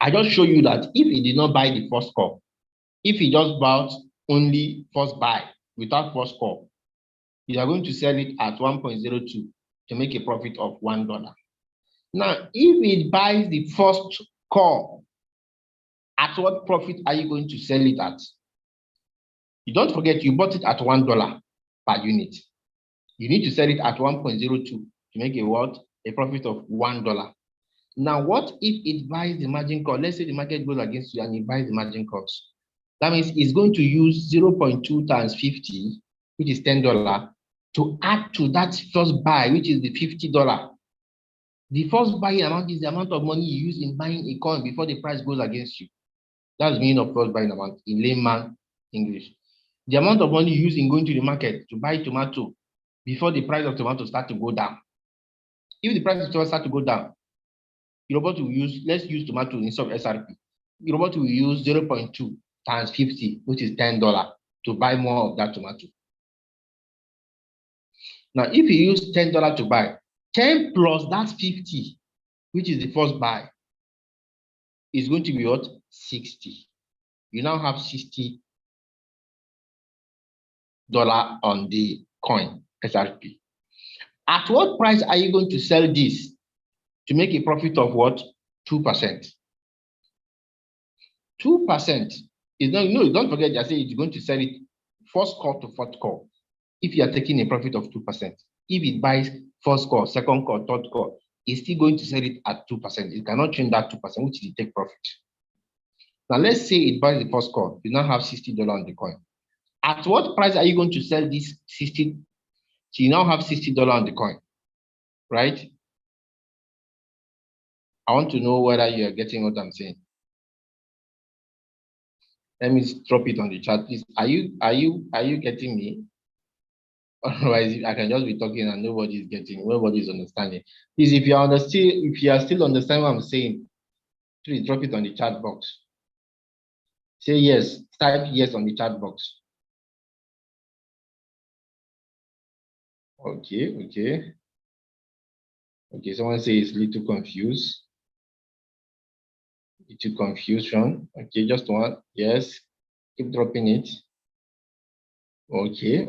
I just show you that if he did not buy the first call, if he just bought only first buy without first call, you are going to sell it at 1.02 to make a profit of $1. Now, if he buys the first call, at what profit are you going to sell it at? You don't forget you bought it at $1 per unit. You need to sell it at 1.02 to make a what? A profit of $1. Now, what if it buys the margin call? Let's say the market goes against you and it buys the margin calls. That means it's going to use 0.2 times 50, which is $10, to add to that first buy, which is the $50. The first buying amount is the amount of money you use in buying a coin before the price goes against you. That's the meaning of first buying amount in layman English. The amount of money you use in going to the market to buy tomato before the price of tomato starts to go down. If the price of tomato starts to go down, your robot will use, let's use tomato instead of SRP. Your robot will use 0.2 times 50, which is $10, to buy more of that tomato. Now, if you use $10 to buy, 10 plus that 50, which is the first buy, is going to be what? 60. You now have $60 on the coin, SRP. At what price are you going to sell this to make a profit of what? 2%. 2% is not, no, don't forget, I say you're going to sell it first call to fourth call. If you are taking a profit of 2%, if it buys first call, second call, third call, it's still going to sell it at 2%. It cannot change that 2%, which is take profit. Now, let's say it buys the first call. You now have $60 on the coin. At what price are you going to sell this 60? So you now have $60 on the coin, right? I want to know whether you are getting what I'm saying. Let me drop it on the chat, please. Are you getting me? Otherwise, I can just be talking and nobody's understanding. Please, if you are still understanding what I'm saying, please drop it on the chat box. Say yes, type yes on the chat box. Okay. Someone says little confused. Little confusion. Okay, just one. Yes. Keep dropping it. Okay.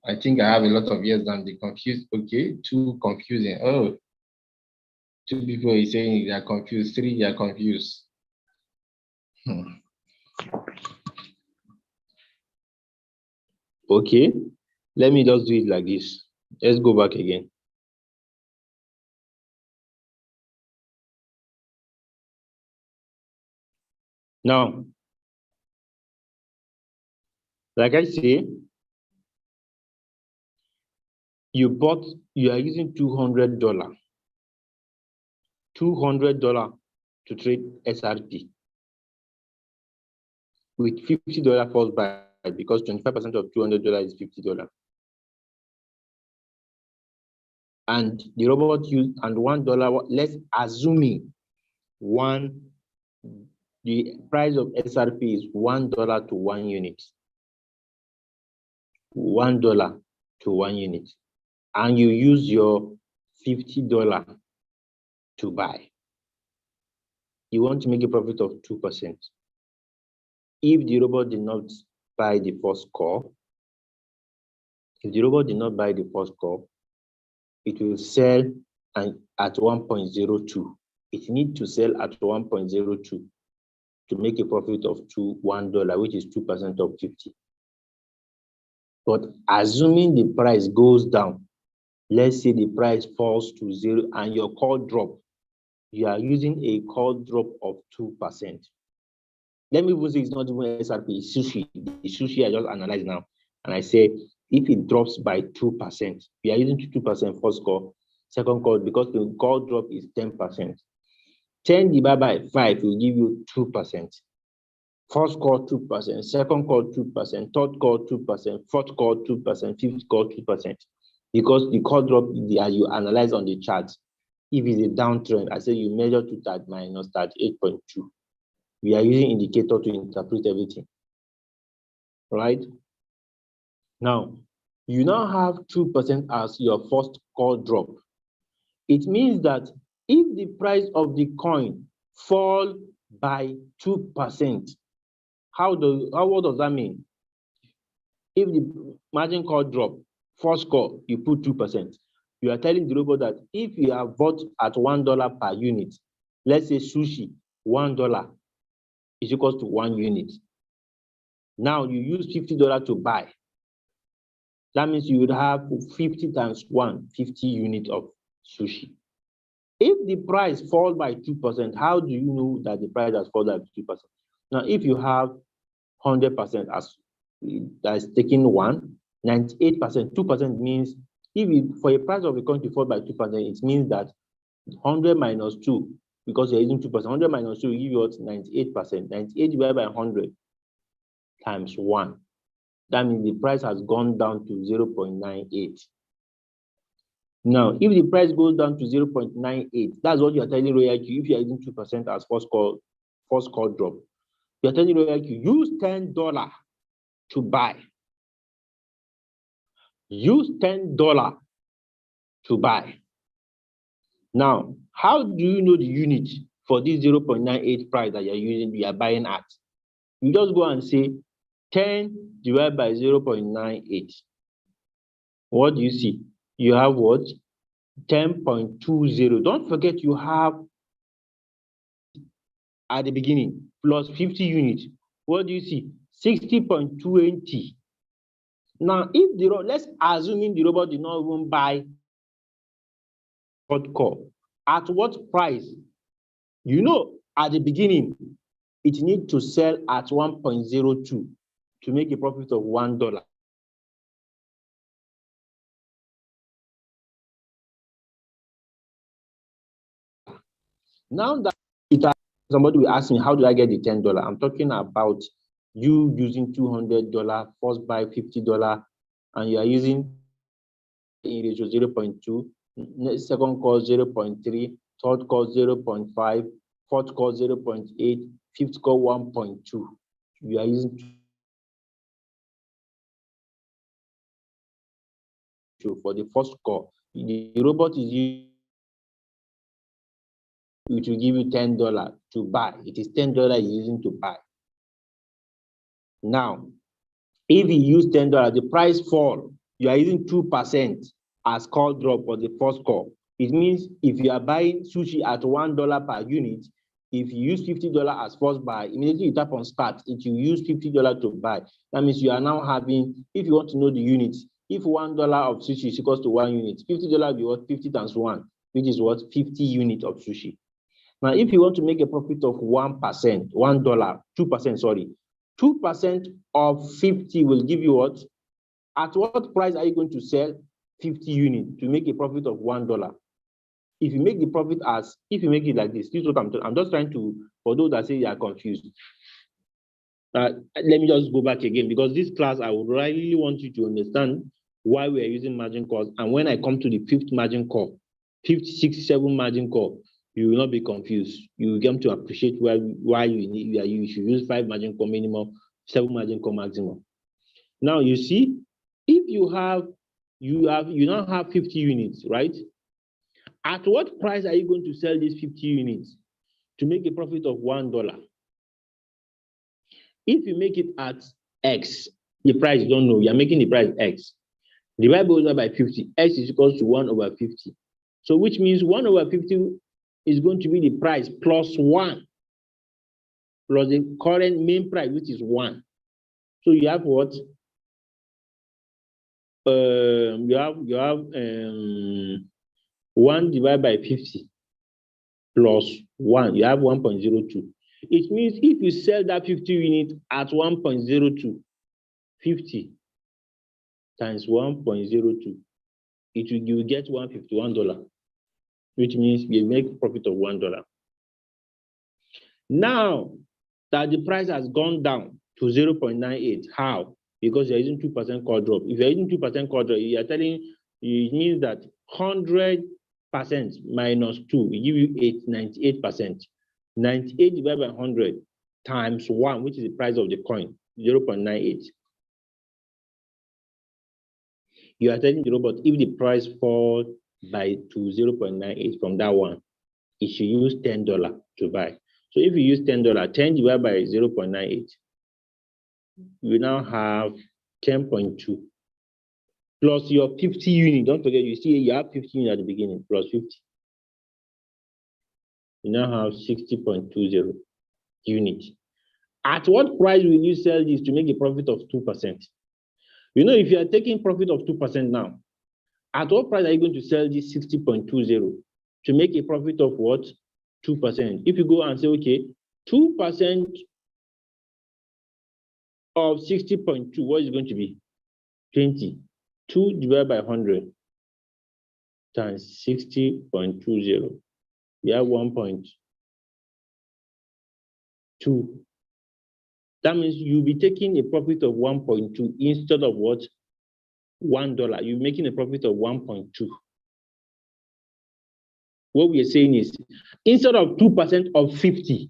I think I have a lot of yes than the confused. Okay, too confusing. Oh, 2 people are saying they are confused. 3 they are confused. Okay, let me just do it like this. Let's go back again. Now, like I say, you are using $200 to trade SRP with $50 first buy, because 25% of $200 is $50. And the robot used, and $1, let's assuming the price of SRP is $1 to 1 unit. $1 to 1 unit. And you use your $50 to buy. You want to make a profit of 2%. If the robot did not buy the first call, it will sell at 1.02. It needs to sell at 1.02 to make a profit of $1, which is 2% of 50. But assuming the price goes down, let's say the price falls to 0 and your call drop, you are using a call drop of 2%. Let me even say it's not even SRP, it's sushi. The sushi I just analyzed now. And I say, if it drops by 2%, we are using 2% first call, second call, because the call drop is 10%. 10 divided by 5 will give you 2%. First call 2%, second call 2%, third call 2%, fourth call 2%, fifth call 2%. Because the call drop, as you analyze on the chart, if it's a downtrend, I say you measure to that minus that 8.2. We are using indicator to interpret everything. Right? Now, you now have 2% as your first call drop. It means that if the price of the coin fall by 2%, what does that mean? If the margin call drop, first call, you put 2%. You are telling the robot that if you have bought at $1 per unit, let's say sushi, $1 is equals to 1 unit. Now you use $50 to buy. That means you would have 50 times 1, 50 units of sushi. If the price falls by 2%, how do you know that the price has fallen by 2%? Now, if you have 100% as that's taking 1, 98%, 2% means for a price of a coin to fall by 2%, it means that 100 minus 2, because you're using 2%, 100 minus 2 will give you what? 98%. 98 divided by 100 times 1. That means the price has gone down to 0.98. Now, if the price goes down to 0.98, that's what you're telling RoyalQ. If you're using 2% as first call drop, you're telling RoyalQ, use $10 to buy. Use $10 to buy. Now, how do you know the unit for this 0.98 price that you are buying at? You just go and say 10 divided by 0.98. What do you see? You have what? 10.20. Don't forget you have at the beginning plus 50 units. What do you see? 60.20. Now, if let's assume the robot did not even buy third call, at what price? You know, at the beginning, it needs to sell at 1.02 to make a profit of $1. Now that somebody will ask me, how do I get the $10? I'm talking about you using $200, first buy $50, and you are using in ratio 0.2, second call 0.3, third call 0.5, fourth call 0.8, fifth call 1.2. You are using for the first call. The robot is using, it will give you $10 to buy. It is $10 you're using to buy. Now, if you use $10, the price fall, you are using 2% as call drop for the first call. It means if you are buying sushi at $1 per unit, if you use $50 as first buy, immediately you tap on start, it will use $50 to buy. That means you are now having, if you want to know the units, if $1 of sushi is equals to 1 unit, $50 will be what? 50 times 1, which is what? 50 units of sushi. Now, if you want to make a profit of 1%, $1, 2%, sorry, 2% of 50 will give you what? At what price are you going to sell 50 units to make a profit of $1? If you make the profit if you make it like this is what I'm just trying to, for those that say they are confused. Let me just go back again, because this class, I would really want you to understand why we are using margin calls. And when I come to the 5th margin call, 5th, 6th, 7th margin call, you will not be confused. You will come to appreciate why you should use 5 margin call minimum, 7 margin call maximum. Now you see, if you now have 50 units, right? At what price are you going to sell these 50 units to make a profit of $1? If you make it at X, the price you don't know, you're making the price X. Divide by 50, X is equal to 1 over 50. So which means 1 over 50 is going to be the price plus 1, plus the current main price, which is 1. So you have what? You have 1 divided by 50 plus 1. You have 1.02. It means if you sell that 50 units at 1.02, 50 times 1.02, you will get $151. which means we make profit of $1. Now that the price has gone down to 0.98, how? Because you're using 2% call drop. If you're using 2% call drop, you're telling it means that 100% minus 2 will give you 98%. 98 divided by 100 times 1, which is the price of the coin, 0.98. You are telling the robot if the price falls to 0.98 from that one, it should use $10 to buy. So if you use $10, 10 divided by 0.98, you now have 10.2 plus your 50 unit. Don't forget, you see you have 50 unit at the beginning plus 50. You now have 60.20 units. At what price will you sell this to make a profit of 2%? You know, if you are taking profit of 2% now, at what price are you going to sell this 60.20 to make a profit of what? 2%. If you go and say, okay, 2% of 60.2, what is it going to be? 20. 2 divided by 100 times 60.20. We have 1.2. That means you'll be taking a profit of 1.2 instead of what? $1. You're making a profit of 1.2. What we are saying is, instead of 2% of 50,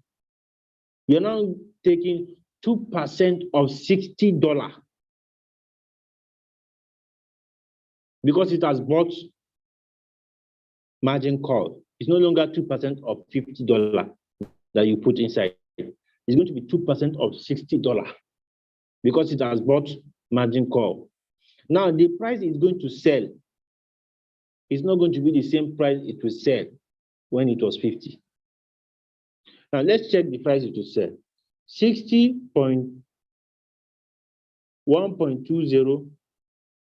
you're now taking 2% of $60 because it has bought margin call. It's no longer 2% of $50 that you put inside. It's going to be 2% of $60 because it has bought margin call. Now, the price is going to sell. It's not going to be the same price it will sell when it was 50. Now, let's check the price it will sell. 60.1.20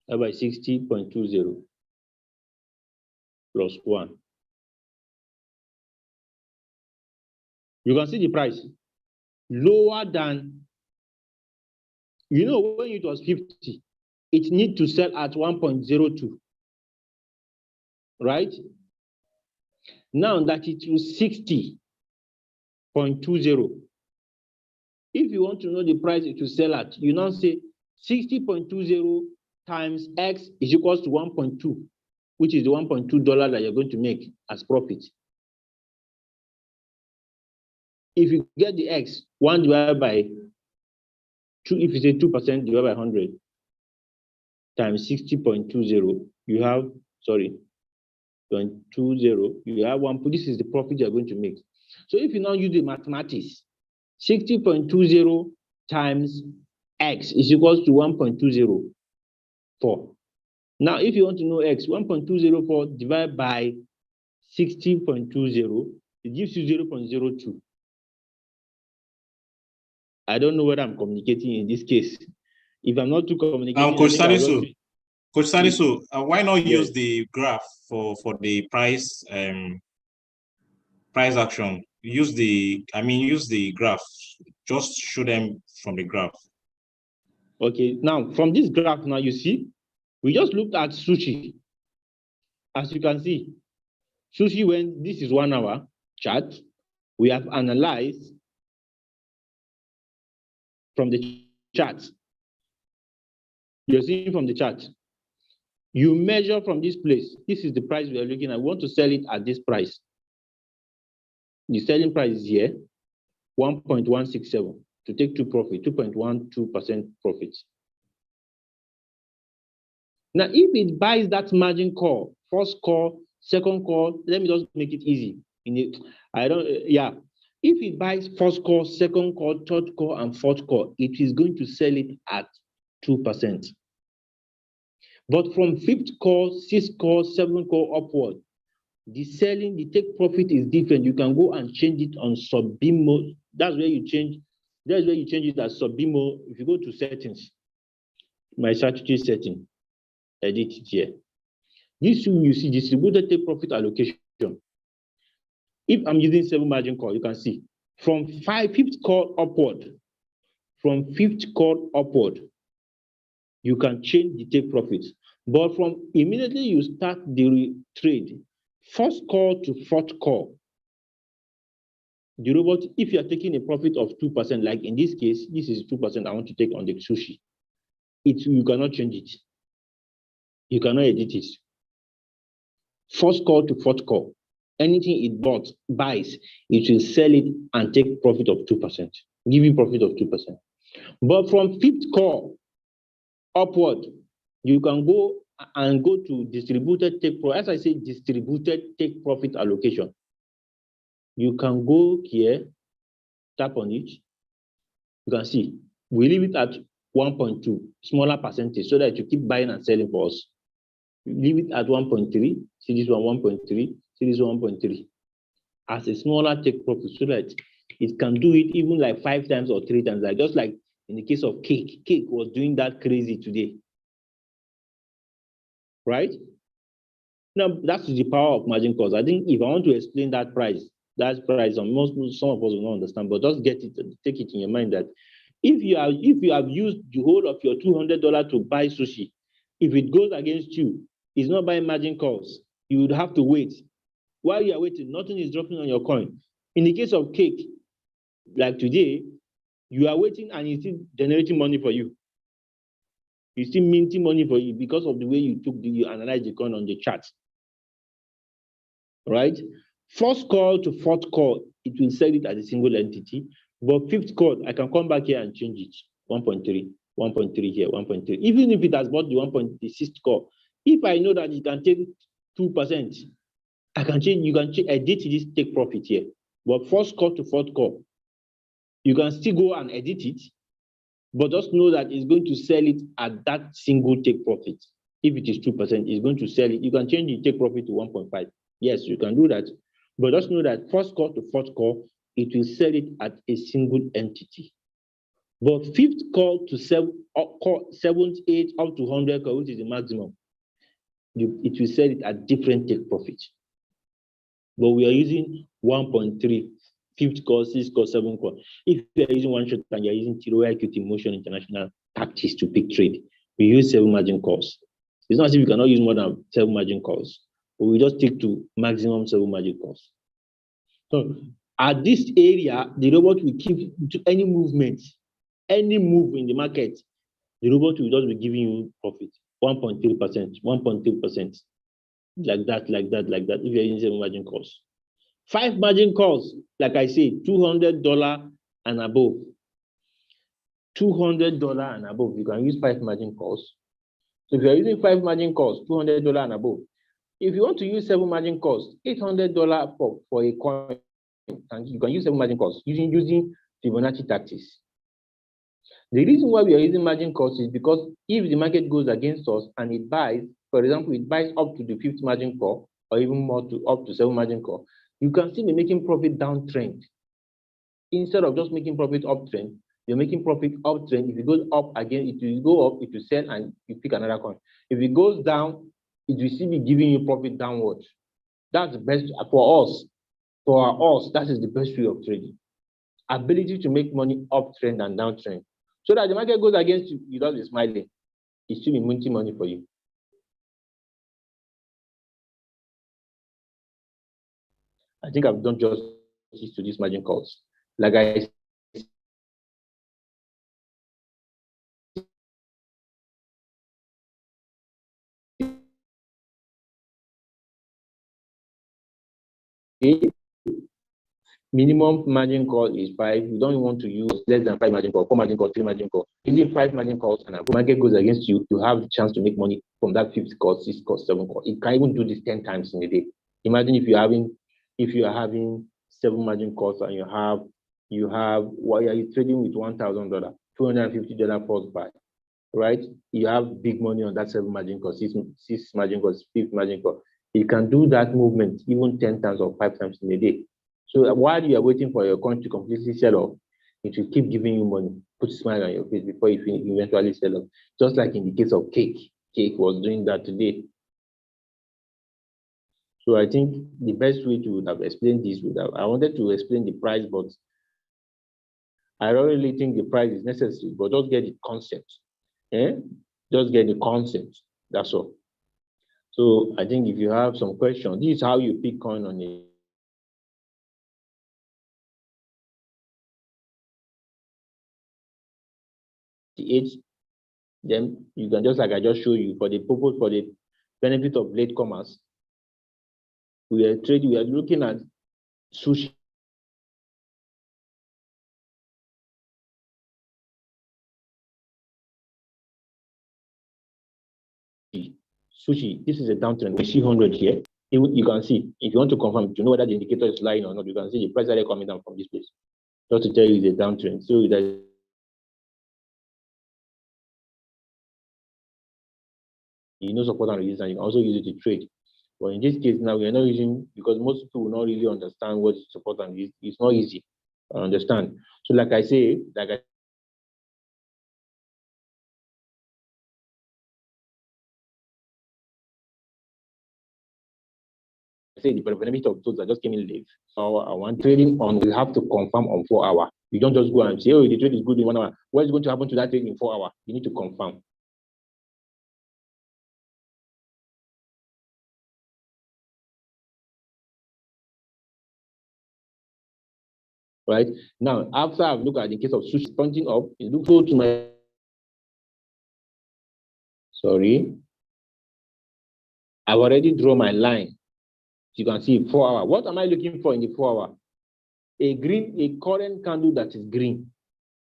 by 60.20 plus 1. You can see the price lower than, you know, when it was 50, it needs to sell at 1.02, right? Now that it was 60.20, if you want to know the price it will sell at, you now say 60.20 times X is equals to 1.2, which is the $1.2 that you're going to make as profit. If you get the X, 1 divided by 2, if you say 2% divided by 100 times 60.20, you have, 0.20, you have 1. This is the profit you're going to make. So if you now use the mathematics, 60.20 times X is equals to 1.204. Now, if you want to know X, 1.204 divided by 60.20, it gives you 0.02. I don't know whether I'm communicating in this case. If I'm not too communicating, Coach Salisu, why not use the graph for the price price action? Use the graph. Just show them from the graph. Okay, now from this graph, now you see, we just looked at sushi. As you can see, sushi, when this is 1 hour chart, we have analyzed from the chart. You're seeing from the chart. You measure from this place. This is the price we are looking at. We want to sell it at this price. The selling price is here, 1.167 to take 2.12% profit. Now, if it buys that margin call, first call, second call, let me just make it easy. If it buys first call, second call, third call, and fourth call, it is going to sell it at 2%. But from fifth call, sixth call, seventh call upward, the take profit is different. You can go and change it on SubBIM. That's where you change it as SubBIM. If you go to settings, my strategy setting, edit it here. This you see distributed take profit allocation. If I'm using 7 margin call, you can see from fifth call upward, you can change the take profit. But from immediately you start the trade, First call to fourth call. The robot, if you are taking a profit of 2%, like in this case, this is 2% I want to take on the sushi. You cannot change it. You cannot edit it. First call to fourth call. Anything it buys, it will sell it and take profit of 2%, give you profit of 2%. But from fifth call upward, you can go to distributed take profit. As I say, distributed take profit allocation. You can go here, tap on it. You can see we leave it at 1.2, smaller percentage, so that you keep buying and selling for us. Leave it at 1.3. See this one 1.3. See this one 1.3. As a smaller take profit, so that it can do it even like 5 times or 3 times. Like just like in the case of cake. Cake was doing that crazy today. Right? Now that's the power of margin calls. I think if I want to explain that price, some of us will not understand, but just get it, take it in your mind that if you have used the whole of your $200 to buy sushi, if it goes against you, it's not buying margin calls. You would have to wait. While you are waiting, nothing is dropping on your coin. In the case of cake, like today, you are waiting and it's still generating money for you. It's still minting money for you because of the way you analyze the coin on the chart. Right? First call to fourth call, it will sell it as a single entity. But fifth call, I can come back here and change it. 1.3, 1.3 here, 1.3. Even if it has bought the 1.6 call, if I know that it can take 2%, I can change. You can edit this take profit here. But first call to fourth call, you can still go and edit it, but just know that it's going to sell it at that single take profit. If it is 2%, it's going to sell it. You can change the take profit to 1.5. Yes, you can do that. But just know that first call to fourth call, it will sell it at a single entity. But fifth call to seventh, eighth, up to 100 call, which is the maximum, it will sell it at different take profit. But we are using 1.3, fifth call, sixth call, seventh call. If you are using one shot and you are using T. Rowe Equity Motion International tactics to pick trade, we use 7 margin calls. It's not as if you cannot use more than 7 margin calls, but we just stick to maximum 7 margin calls. So at this area, the robot will keep to any movement, any move in the market, the robot will just be giving you profit, 1.3%, 1.3%, like that, if you're using 7 margin calls. 5 margin calls, like I say, $200 and above. $200 and above, you can use 5 margin calls. So if you're using 5 margin calls, $200 and above. If you want to use 7 margin calls, $800 for a coin, and you can use 7 margin calls using Fibonacci tactics. The reason why we are using margin calls is because if the market goes against us and it buys, for example, it buys up to the 5th margin call or even more up to 7 margin call, you can still be making profit downtrend. Instead of just making profit uptrend, you're making profit uptrend. If it goes up again, it will go up, it will sell, and you pick another coin. If it goes down, it will still be giving you profit downward. That's the best for us. For us, that is the best way of trading. Ability to make money uptrend and downtrend. So that the market goes against you, you don't be smiling. It's still minting money for you. I think I've done justice to these margin calls. Like I said, minimum margin call is 5. You don't want to use less than 5 margin call, 4 margin call, 3 margin call. Using 5 margin calls and the market goes against you, you have the chance to make money from that 5th call, 6th call, 7th call. You can even do this 10 times in a day. Imagine if you are having 7 margin calls and why are you trading with $1,000, $250 first buy, right? You have big money on that 7 margin call, 6 margin call, 5th margin call. You can do that movement even 10 times or 5 times in a day. So while you are waiting for your coin to completely sell off, it will keep giving you money, put a smile on your face before you eventually sell off. Just like in the case of cake. Cake was doing that today. So I think the best way to have explained this I wanted to explain the price, but I don't really think the price is necessary, but just get the concept. Just get the concept. That's all. So I think if you have some questions, this is how you pick coin on it. Then you can just, like I just showed you, for the purpose, for the benefit of latecomers, we are looking at sushi. Sushi, this is a downtrend. We see 100 here. You can see, if you want to confirm, to know whether the indicator is lying or not, you can see the price are coming down from this place. Just to tell you it's a downtrend. So that you know support and resistance, you can also use it to trade. But in this case now, we are not using, because most people will not really understand what support and resistance. It's not easy. I understand. So like I say, the benefit of those that just came in late. So I want trading on, we have to confirm on 4 hours. You don't just go and say, oh, the trade is good in 1 hour. What is going to happen to that trade in 4 hours? You need to confirm. Right now, after I've looked at the case of sushi pointing up, it looks go to my, sorry, I've already drawn my line. You can see 4 hours. What am I looking for in the 4 hour? A current candle that is green,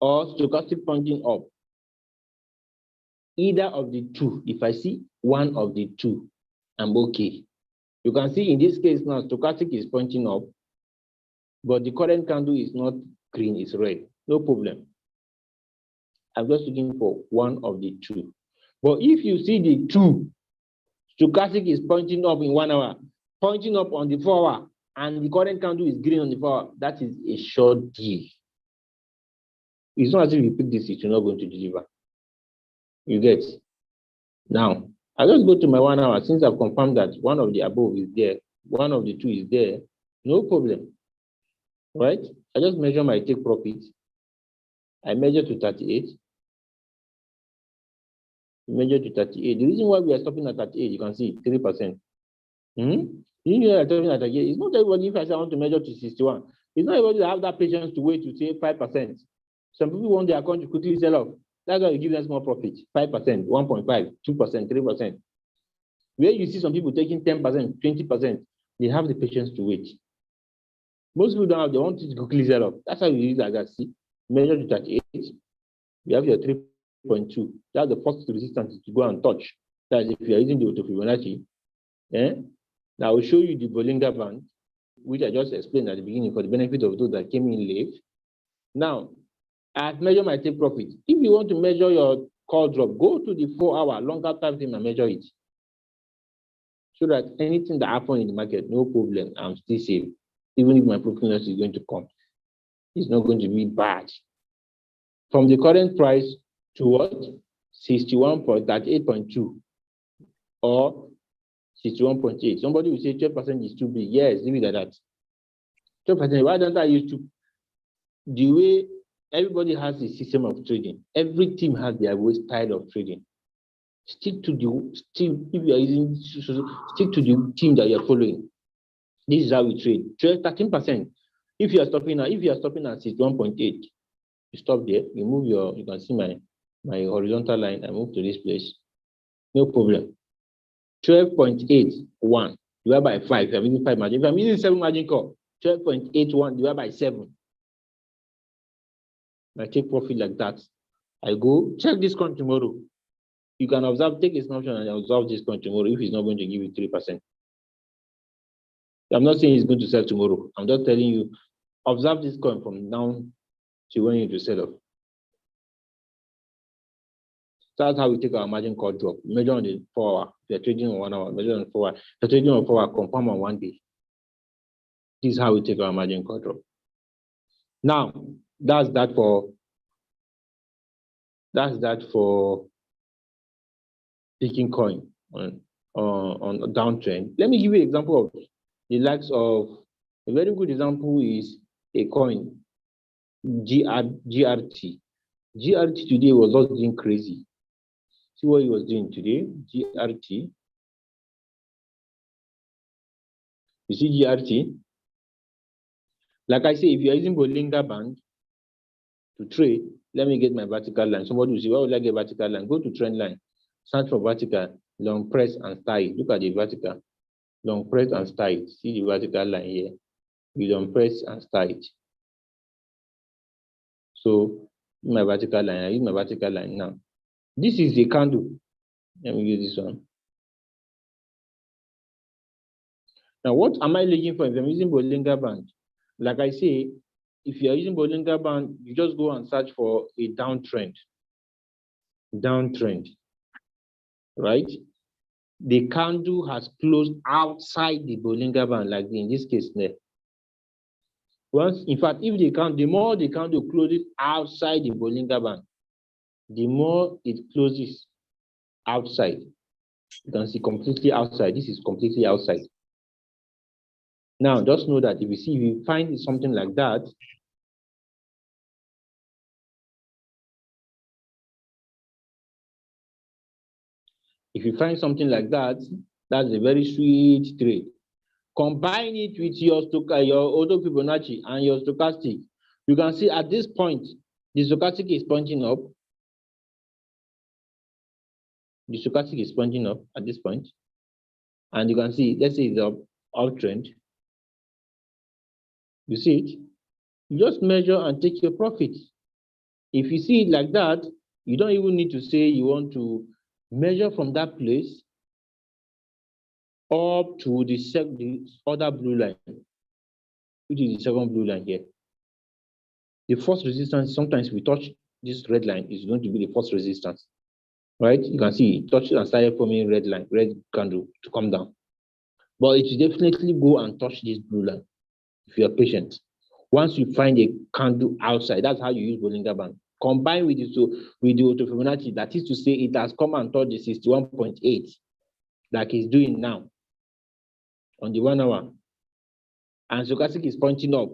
or stochastic pointing up. Either of the two. If I see one of the two, I'm okay. You can see in this case now, stochastic is pointing up, but the current candle is not green, it's red. No problem. I'm just looking for one of the two. But if you see the two, stochastic is pointing up in 1 hour, pointing up on the 4 hour, and the current candle is green on the 4 hour, that is a short deal. It's not as if you pick this, you're not going to deliver. You get? Now, I just go to my 1 hour. Since I've confirmed that one of the above is there, one of the two is there, no problem. Right? I just measure my take profit. I measure to 38. Measure to 38. The reason why we are stopping at 38, you can see 3%. You are stopping at 38. It's not everybody, if I say I want to measure to 61, it's not everybody that have that patience to wait to say 5%. Some people want their account to quickly sell off. That's why you give them small profit, 5%, 1.5, 2%, 3%. Where you see some people taking 10%, 20%, they have the patience to wait. Most people don't have, they want to quickly sell off. That's how you use that. See, measure to 38. You have your 3.2. That's the first resistance to go and touch. That's if you are using the auto Fibonacci. Now I will show you the Bollinger Band, which I just explained at the beginning for the benefit of those that came in late. Now, I've measured my take profit. If you want to measure your call drop, go to the 4 hour longer time frame and measure it. So that anything that happens in the market, no problem, I'm still safe. Even if my profit loss is going to come, it's not going to be bad. From the current price to what? 61.38.2 or 61.8. Somebody will say 12% is too big. Yes, leave it at that. 12%. Why don't I use to? The way everybody has a system of trading, every team has their own style of trading. Stick to the team. If you are using, stick to the team that you're following. This is how we trade. Trade 13%. If you are stopping at 61.8, you stop there. You move your. You can see my horizontal line. I move to this place. No problem. 12.81 divided by 5. If I'm using 5 margin. If I'm using 7 margin call, 12.81 divided by 7. I take profit like that. I go check this coin tomorrow. You can observe, take a snapshot and observe this coin tomorrow if it's not going to give you 3%. I'm not saying it's going to sell tomorrow. I'm just telling you, observe this coin from now to when you need to sell off. That's how we take our margin call drop. Measure on the 4 hour. If you're trading on 1 hour, measure on 4 hour. If you're trading on 4 hour, confirm on 1 day. This is how we take our margin call drop. Now, that's that for picking coin on a downtrend. Let me give you an example of the likes of, a very good example is a coin, GRT. GRT today was just doing crazy. See what he was doing today, GRT. You see GRT? Like I say, if you're using Bollinger Band to trade, let me get my vertical line. Somebody will say, why would I get vertical line? Go to trend line, search for vertical, long press and style. Look at the vertical, long press and style. See the vertical line here. You long press and style. So my vertical line, I use my vertical line now. This is the candle. Let me use this one. Now, what am I looking for if I'm using Bollinger Band? Like I say, if you're using Bollinger Band, you just go and search for a downtrend. Downtrend, right? The candle has closed outside the Bollinger Band, like in this case there. Once, in fact, if the more the candle closes outside the Bollinger Band, the more it closes outside. You can see completely outside. This is completely outside. Now, just know that if you find something like that, if you find something like that, that's a very sweet trade. Combine it with your auto Fibonacci and your stochastic. You can see at this point, the stochastic is pointing up. The stochastic is pointing up at this point. And you can see, let's say it's up uptrend. You see it? You just measure and take your profit. If you see it like that, you don't even need to say you want to measure from that place up to the other blue line, which is the second blue line here. The first resistance, sometimes we touch this red line, is going to be the first resistance, right? You can see it touched and started forming red line, red candle to come down. But it will definitely go and touch this blue line if you are patient. Once you find a candle outside, that's how you use Bollinger Band. Combine with the auto Fibonacci, that is to say it has come and touched the 61.8 like it's doing now on the 1 hour. And stochastic is pointing up.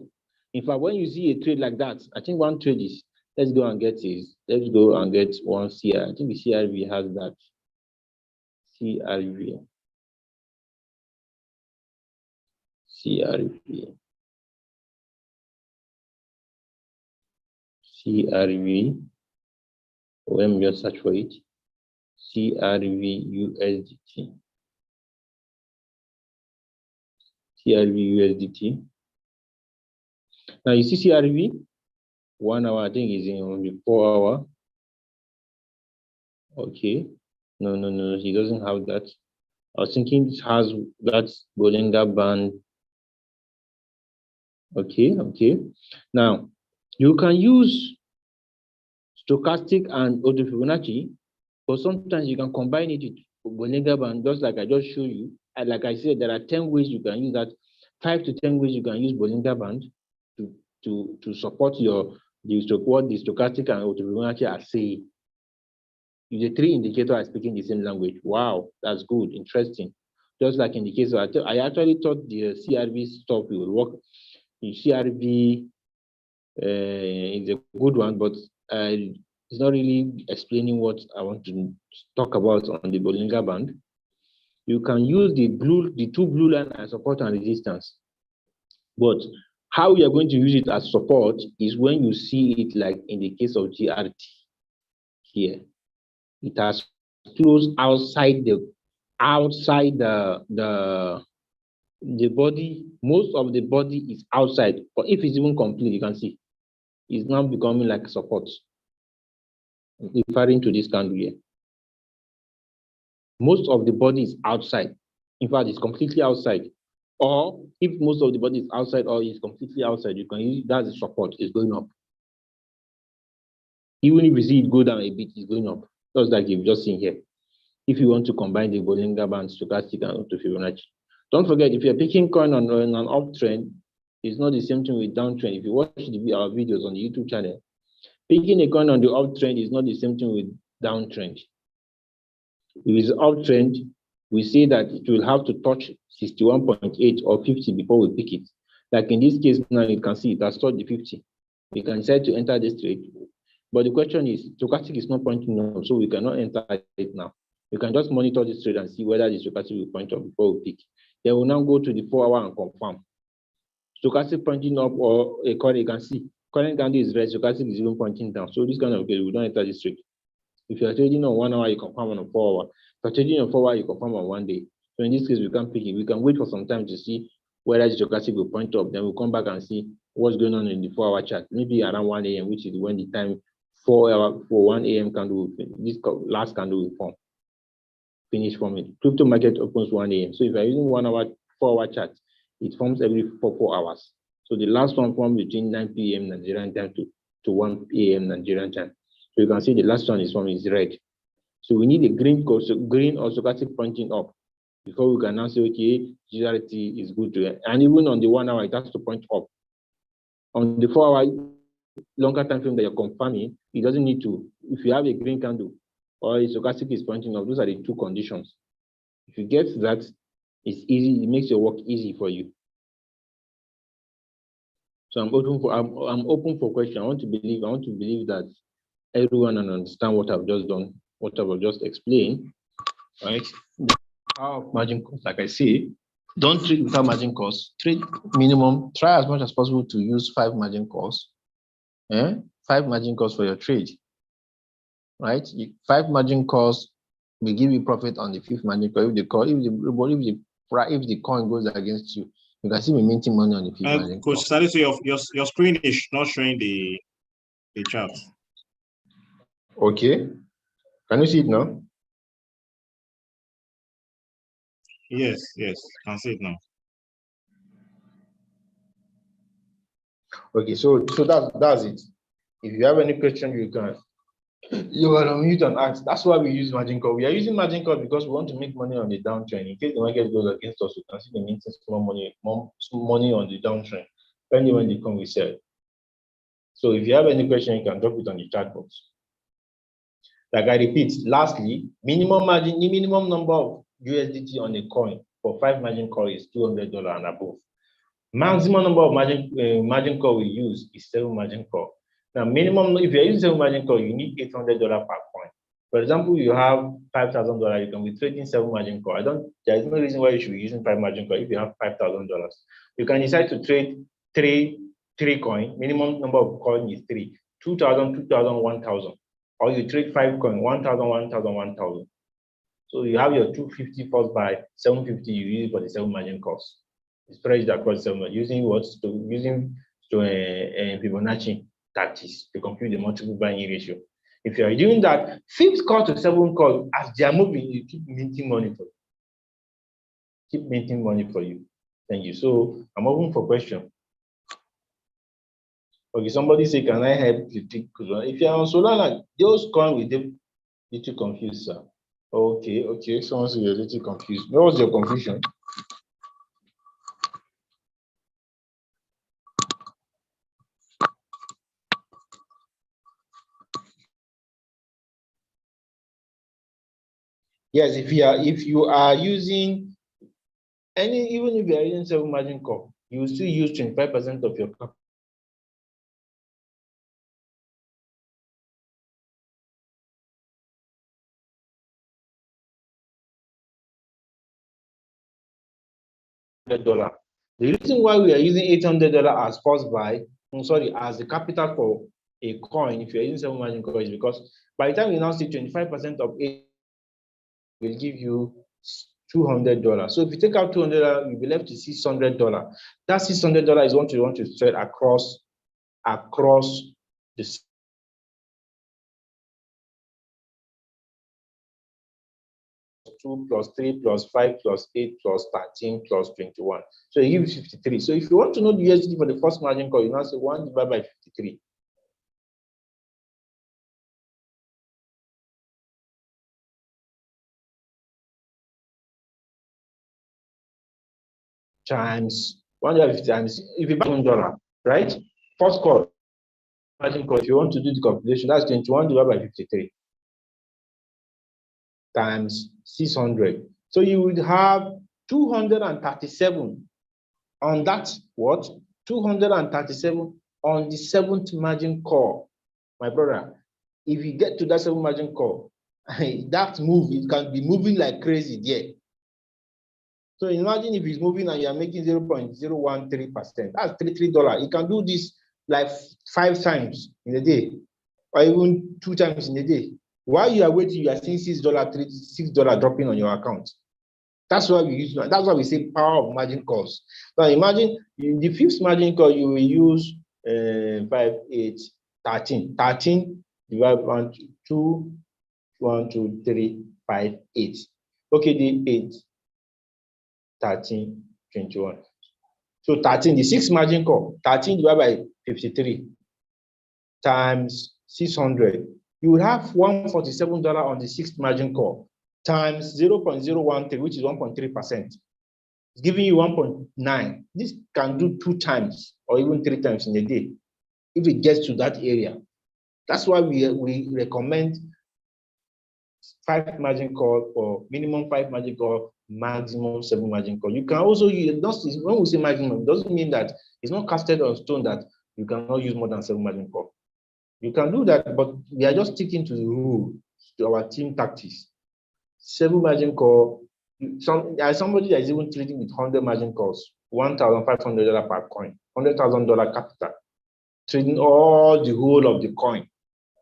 In fact, when you see a trade like that, I think one trade is, let's go and get one CR. I think the CRV has that. CRV. Let me just search for it. CRV USDT. Now you see CRV 1 hour, I think is in the 4 hour. Okay. No, he doesn't have that. I was thinking it has that Bollinger Band. Okay. Now you can use stochastic and auto Fibonacci, but sometimes you can combine it with Bollinger Band, just like I just showed you. And like I said, there are 10 ways you can use that, 5 to 10 ways you can use Bollinger Band to support what the stochastic and auto Fibonacci are saying. The 3 indicators are speaking the same language. Wow, that's good, interesting. Just like in the case of, I actually thought the CRV stuff will work. The CRV is a good one, but it's not really explaining what I want to talk about on the Bollinger Band. You can use the 2 blue lines as support and resistance. But how we are going to use it as support is when you see it like in the case of GRT here. It has closed outside the body. Most of the body is outside, but if it's even complete, you can see it's now becoming like support. Referring to this candle here. Most of the body is outside. In fact, it's completely outside. Or if most of the body is outside or is completely outside, you can use that as support. It's going up. Even if you see it go down a bit, it's going up. Just like you've just seen here. If you want to combine the Bollinger Band, stochastic, and auto Fibonacci. Don't forget, if you're picking coin on an uptrend, it's not the same thing with downtrend. If you watch our videos on the YouTube channel, picking a coin on the uptrend is not the same thing with downtrend. If it's uptrend, we say that it will have to touch 61.8 or 50 before we pick it. Like in this case now, you can see it has touched the 50. We can decide to enter this trade. But the question is, stochastic is not pointing up, so we cannot enter it now. You can just monitor this trade and see whether the stochastic will point up before we pick. They will now go to the 4 hour and confirm. Stochastic pointing up or a current, you can see current candle is red, stochastic is even pointing down. So this kind of case, we don't enter this trade. If you are trading on 1 hour, you confirm on a 4 hour. If you're trading on 4 hour, you confirm on 1 day. So in this case, we can pick it. We can wait for some time to see whether the stochastic will point up. Then we'll come back and see what's going on in the 4 hour chart. Maybe around 1 a.m., which is when the time 4 hour for 1 a.m. candle will finish. This last candle will form. Finish forming. Crypto market opens 1 a.m. So if you're using 1 hour, 4 hour chart, it forms every 4 hours. So the last one formed between 9 p.m. Nigerian time to 1 a.m. Nigerian time. So you can see the last one is forming is red. So we need a green or stochastic pointing up before we can now say, okay, GRT is good to it. And even on the 1 hour, it has to point up. On the 4 hour longer time frame that you're confirming, it doesn't need to. If you have a green candle or a stochastic is pointing up, those are the two conditions. If you get that, it's easy, it makes your work easy for you. So I'm open for question. I want to believe that everyone can understand what I've just done, what I've just explained, right? The power of margin calls, like I say, don't trade without margin calls. Trade minimum, try as much as possible to use 5 margin calls. 5 margin calls for your trade, right? 5 margin calls will give you profit on the 5th margin call. If the coin goes against you, you can see me minting money on the 5th margin call. Coach Salisu, your screen is not showing the chart. Okay. Can you see it now? Yes, can see it now. Okay, so that's it. If you have any question, you are on mute and ask. That's why we use margin call. We are using margin call because we want to make money on the downtrend. In case the market goes against us, we can see the minting more money on the downtrend, depending when the coin we sell. So if you have any question, you can drop it on the chat box. Like I repeat, lastly, minimum margin, the minimum number of USDT on a coin for 5 margin call is $200 and above. Maximum number of margin call we use is 7 margin call. Now, minimum, if you're using 7 margin call, you need $800 per coin. For example, you have $5,000, you can be trading 7 margin call. There's no reason why you should be using 5 margin call if you have $5,000. You can decide to trade three coin. Minimum number of coin is 3, 2,000, 2,000, 1,000. Or you trade 5 coin, 1,000, 1,000, 1,000. So you have your 250 first by 750, you use it for the 7 margin calls. Spread across 7, using Fibonacci tactics to compute the multiple buying ratio. If you are doing that, 5th call to 7th call, as they are moving, you keep minting money for you. Keep minting money for you. Thank you. So I'm open for question. Okay, somebody say, can I help you take? If you are on Solana, those coins will be a little confused, sir. Okay. Someone say you're a little confused. What was your confusion? Yes, if you are using even if you are using 7 margin call, you will still use 25% of your capital. $100. The reason why we are using $800 as first buy, as the capital for a coin, if you're using 7 margin call, is because by the time you now see 25% of it will give you $200. So if you take out $200, you'll be left with $600. That $600 is what you want to trade across the 2 plus 3 plus 5 plus 8 plus 13 plus 21. So it gives you 53. So if you want to know the USD for the first margin call, you now say 1 divided by 53. Times 150 times, if you buy $1, right? First call, margin call, if you want to do the calculation, that's 21 divided by 53 times 600. So you would have 237 on that, what? 237 on the 7th margin call. My brother, if you get to that 7th margin call, that move, it can be moving like crazy there. So imagine if it's moving and you're making 0.013%. That's $33. You can do this like 5 times in a day, or even 2 times in a day. While you are waiting, you are seeing $6 dropping on your account. That's why we use. That's why we say power of margin calls. Now imagine in the 5th margin call you will use 5, 8, 13. 13 divided by 2, 1, 2, 3, 5, 8. Okay, the 8, 13, 21. So 13, the 6th margin call, 13 divided by 53 times 600. You will have $147 on the 6th margin call times 0.013, which is 1.3%. It's giving you 1.9. This can do 2 times or even 3 times in a day if it gets to that area. That's why we recommend 5 margin call or minimum 5 margin call, maximum 7 margin call. You can also use, when we say maximum, it doesn't mean that it's not casted on stone that you cannot use more than 7 margin call. You can do that, but we are just sticking to the rule, to our team tactics. 7 margin call. Somebody that is even trading with 100 margin calls, $1,500 per coin, $100,000 capital, trading all the whole of the coin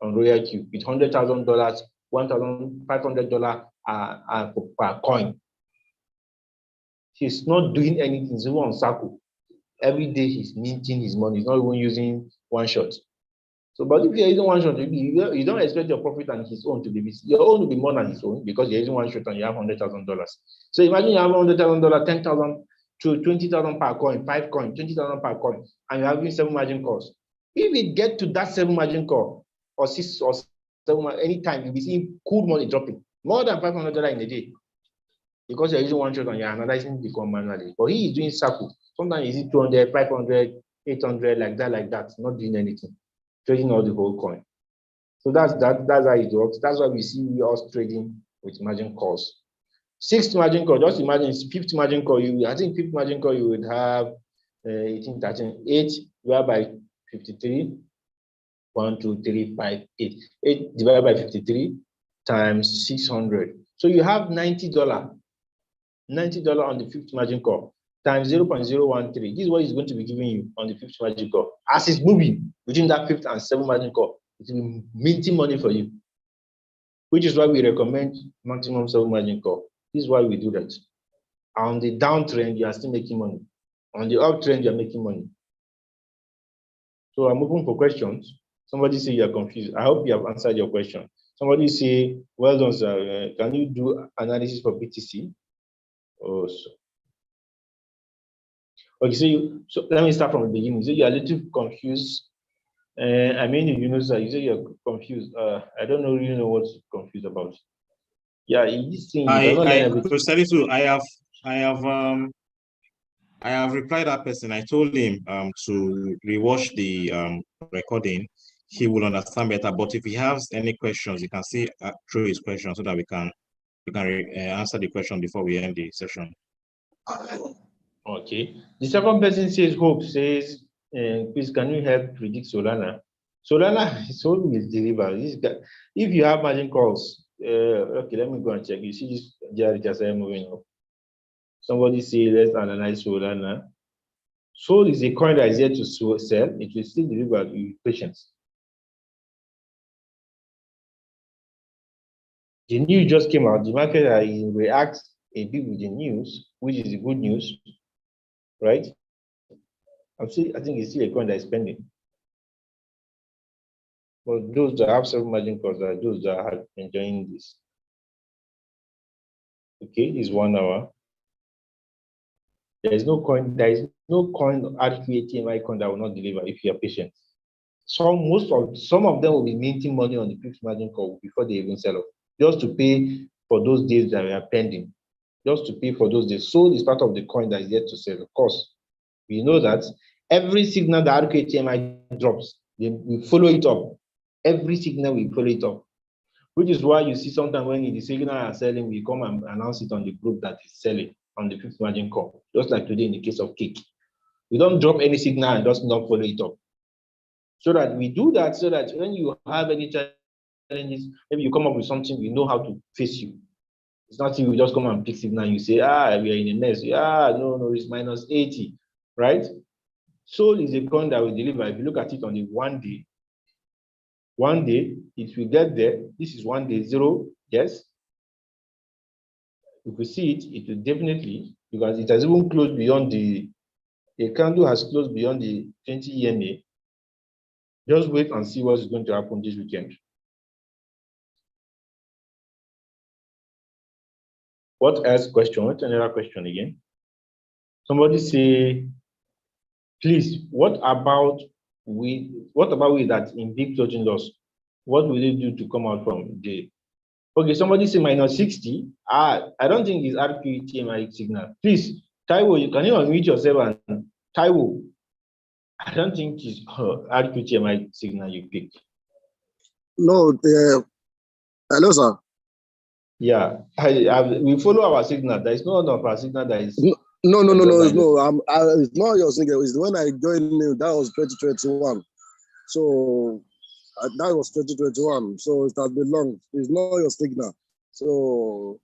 on Royal Cube with $100,000, $1,500 per coin. He's not doing anything. He's even on circle. Every day he's minting his money. He's not even using one shot. So, but if you're using one shot, you don't expect your profit and his own to be your own will be more than his own because you're using one shot and you have $100,000. So imagine you have $100,000, 10,000 to 20,000 per coin, 5 coin, 20,000 per coin, and you're having 7 margin calls. If it get to that 7 margin call or 6 or 7, anytime you'll be seeing cool money dropping more than $500 in a day because you're using one shot and you're analyzing the coin manually. But he is doing circle. Sometimes he's 200, 500, 800, like that, not doing anything. Trading all the whole coin. So that's how it works. That's why we see us trading with margin calls. 6th margin call, just imagine 5th margin call. I think 5th margin call you would have 18, 13, 8 divided by 53. 1, 2, 3, 5, 8. 8 divided by 53 times 600. So you have $90. $90 on the 5th margin call times 0.013. This is what it's going to be giving you on the 5th margin call. As it's moving between that 5th and 7th margin call, it will be minting money for you, which is why we recommend maximum 7 margin call. This is why we do that. On the downtrend, you are still making money. On the uptrend, you are making money. So I'm open for questions. Somebody say you are confused. I hope you have answered your question. Somebody say, well done, sir. Can you do analysis for BTC? Oh, so. Okay, so let me start from the beginning. So you are a little confused. I mean, you know, sir, you say you're confused. I don't know really know what you're confused about. Yeah, in this thing, you cannot learn everything. I have replied that person. I told him to rewatch the recording. He will understand better. But if he has any questions, you can see through his questions so that we can answer the question before we end the session. Okay. The second person says, Hope says, please can you help predict Solana? Solana is always deliver. If you have margin calls, okay, let me go and check. You see this JRTSI moving up. Somebody say, let's analyze Solana. Sol is a coin that is yet to sell. It will still deliver with patience. The news just came out. The market reacts a bit with the news, which is the good news, right? I think it's still a coin that is pending. But those that have 7 margin calls are those that are enjoying this. Okay, this 1 hour. There is no coin RQATMI coin that will not deliver if you are patient. Some of them will be minting money on the 5th margin call before they even sell off, just to pay for those days that are pending, just to pay for those days. So it's part of the coin that is yet to sell. Of course, we know that every signal that RQATMI drops, we follow it up. Every signal we follow it up, which is why you see sometimes when the signal are selling, we come and announce it on the group that is selling on the 5th margin call, just like today in the case of Cake. We don't drop any signal and just not follow it up. So that we do that so that when you have any challenges, maybe you come up with something, we know how to face you. It's not you just come and pick signal. You say, we are in a mess. No, it's minus 80, right? Sol is a coin that will deliver. If you look at it on the 1 day, it will get there. This is 1 day 0. Yes. If we see it, it will definitely, because it has even closed beyond a candle has closed beyond the 20 EMA. Just wait and see what is going to happen this weekend. What else question? What's another question again? Somebody say, please, what about we that in big floating loss? What will they do to come out from the? Okay, somebody say minus 60. I don't think it's RQTMI signal. Please, Taiwo, can you unmute yourself? And Taiwo, I don't think it's RQTMI signal you picked. No, hello, sir. Yeah, we follow our signal. There is no one of our signal that is. No. It's not your signal. It's when I joined you. That was 2021. So that was 2021. So it has been long. It's not your signal. So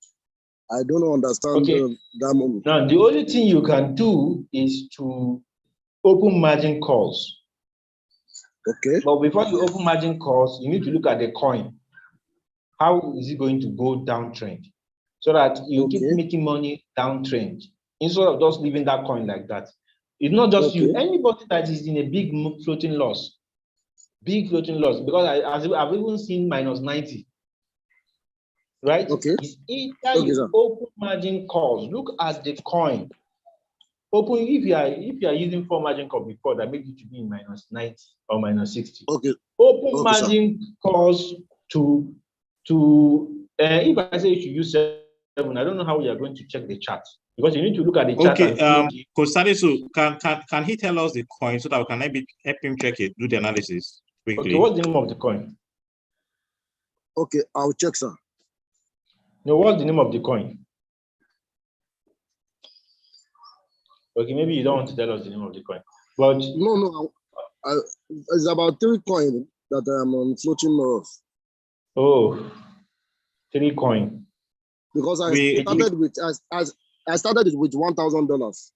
I don't understand that moment. Now the only thing you can do is to open margin calls. Okay. But before you open margin calls, you need to look at the coin. How is it going to go downtrend? So that you keep making money downtrend instead of just leaving that coin like that. It's not just you, anybody that is in a big floating loss, because I've even seen minus 90. Right? Okay. It's either you open margin calls, look at the coin. Open if you are using 4 margin call before, that makes it to be in minus 90 or minus 60. Okay. Open margin calls to if I say you should use 7, I don't know how you are going to check the chart, because you need to look at the chart. Okay, Coach Salisu, can he tell us the coin so that we can help him check it, do the analysis quickly? Okay, what's the name of the coin? Okay, I'll check, sir. No, what's the name of the coin? Okay, maybe you don't want to tell us the name of the coin. But no, it's about 3 coins that I'm on floating loss. Oh, 3 coin. Because I started with $1,000.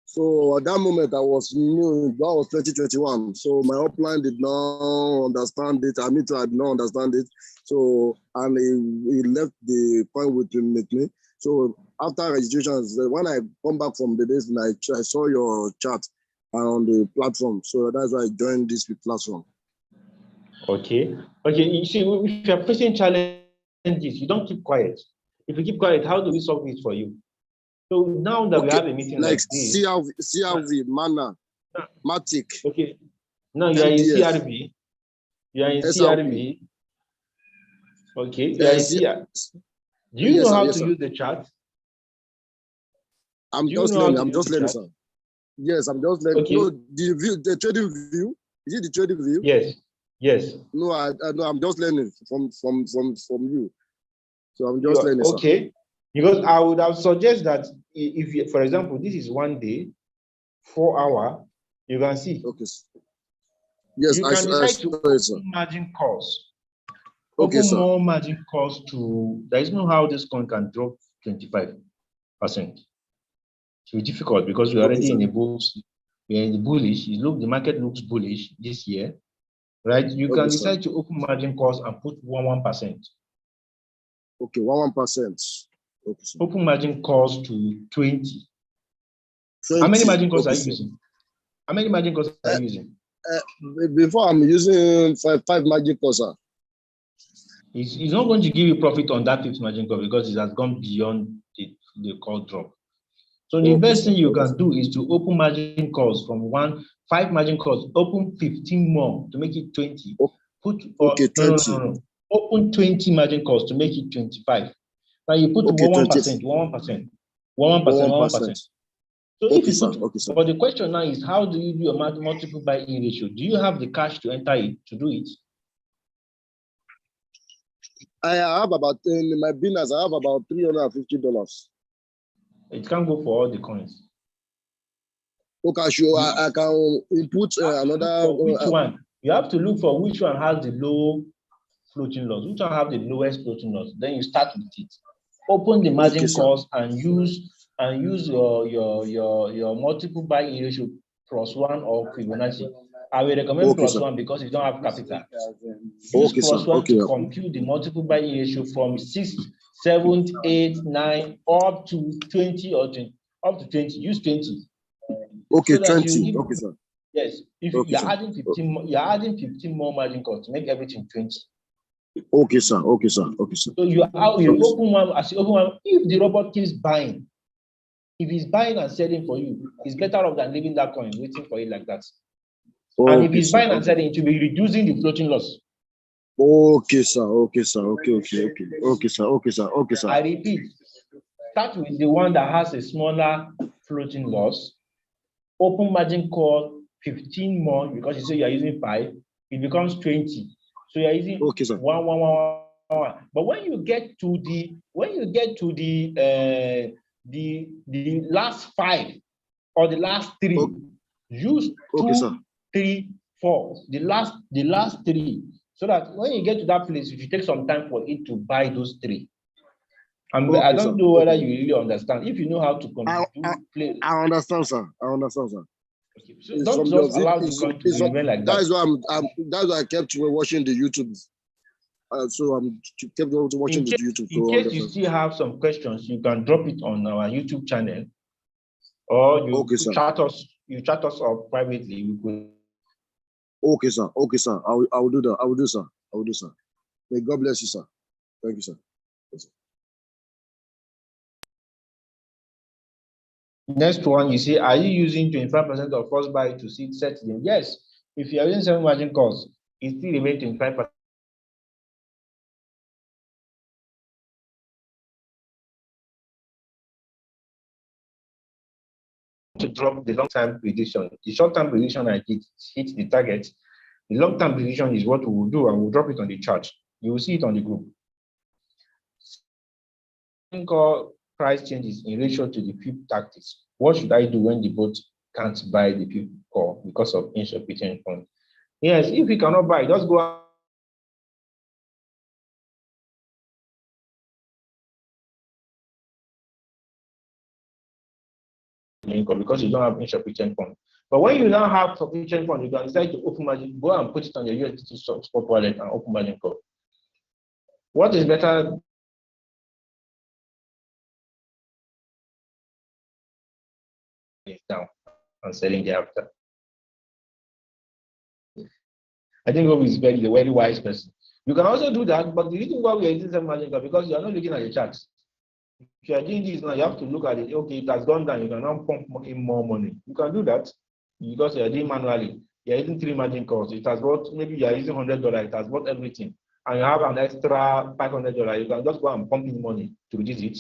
So at that moment I was new. That was 2021. So my upline did not understand it. I did not understand it. So and he left the coin with me. So after registration, when I come back from the days, I saw your chat on the platform. So that's why I joined this platform. Okay. You see, if you're facing challenges, you don't keep quiet. If you keep quiet, how do we solve it for you? So now that we have a meeting like this, CRV, Mana, Matic. Okay. Now you are in CRV. You are in CRV. Okay. You are in CRV. Do you know how to use the chart? I'm just learning, sir. Yes, I'm just learning. Okay. No, the trading view. Is it the trading view? Yes. No, I'm just learning from you. So I'm just learning. Okay. Sir. Because I would have suggest that if you, for example, this is 1 day, 4 hour, you can see. Okay. Yes, you can decide to open margin calls. Open more margin calls to. There is no how this coin can drop 25%. It's difficult because we're already in a bullish. We're in the bullish. The market looks bullish this year, right? You can decide to open margin calls and put 1%. Okay, 1%. Okay, open margin calls to 20. How many margin calls are you using? How many margin calls are you using? Before I'm using five margin calls, sir. It's not going to give you profit on that 5th margin call because it has gone beyond the call drop. So the best thing you can do is to open margin calls from 5 margin calls, open 15 more to make it 20. Put 20. No. Open 20 margin calls to make it 25. Now you put 1%. So if you put, but the question now is, how do you do a multiple buy-in ratio? Do you have the cash to enter it, to do it? I have about, in my business, I have about $350. It can't go for all the coins. Okay, sure. I can input another. Which one? You have to look for which one has the low floating loss, which one have the lowest floating loss. Then you start with it. Open the margin Okay, sir. calls and use your multiple buying ratio +1 or Fibonacci. I will recommend Okay, sir. +1 because you don't have capital. Use Okay, sir. +1 Okay. to compute the multiple buying ratio from 6, 7, 8, 9 up to 20 or 20, up to 20. Use 20. Okay, So that 20. you Okay, sir. yes, if Okay, you're sir. adding 15 more, you're adding 15 more margin calls to make everything 20. Okay, sir. Okay, sir. Okay, sir. So you open one, as you open one, if the robot keeps buying, if he's buying and selling for you, it's better off than leaving that coin waiting for it like that. And if Okay, he's sir. buying and selling, it will be reducing the floating loss. Okay, sir. Okay, sir. Okay. Okay, sir. Okay, sir. Okay, sir. I repeat, start with the one that has a smaller floating loss. Open margin call 15 more because you say you're using 5, it becomes 20. So you're using Okay, sir. 1, 1, 1, 1, 1. But when you get to the last 5 or the last 3, use 2, Okay, sir. 3, 4. The last 3. So that when you get to that place, it will take some time for it to buy those 3. And I don't know whether you really understand. If you know how to play. I understand, sir. I understand, sir. Okay. So don't just allow the coin to remain like that. That's why that's why I kept watching the YouTube. So I'm kept watching the YouTube. In case you still have some questions, you can drop it on our YouTube channel, or you chat us. You chat us up privately. We could. Okay, sir. Okay, sir. I will do that. I will do, sir. I will do, sir. May God bless you, sir. Thank you, sir. Yes, sir. Next one, you say, are you using 25% of first buy to set them? Yes. If you are using 7 margin calls, it still remains 25%. To drop the long-term prediction. The short-term prediction I did hit the target. The long-term prediction is what we will do, and we'll drop it on the chart. You will see it on the group. Call price changes in ratio to the PIP tactics. What should I do when the bot can't buy the PIP call because of insufficient funds? Yes, if you cannot buy, just go out. Because you don't have insufficient funds. But when you don't have sufficient funds, you can decide to open margin, go and put it on your USDT spot wallet and open margin call. What is better? Down and selling thereafter. I think Rob is a very wise person. You can also do that, but the reason why we are using 7 margin call because you are not looking at the charts. If you are doing this now, you have to look at it. Okay, it has gone down. You can now pump in more money. You can do that because you are doing manually. You are using 3 margin calls. It has bought, maybe you are using $100. It has bought everything, and you have an extra $500. You can just go and pump in money to reduce it,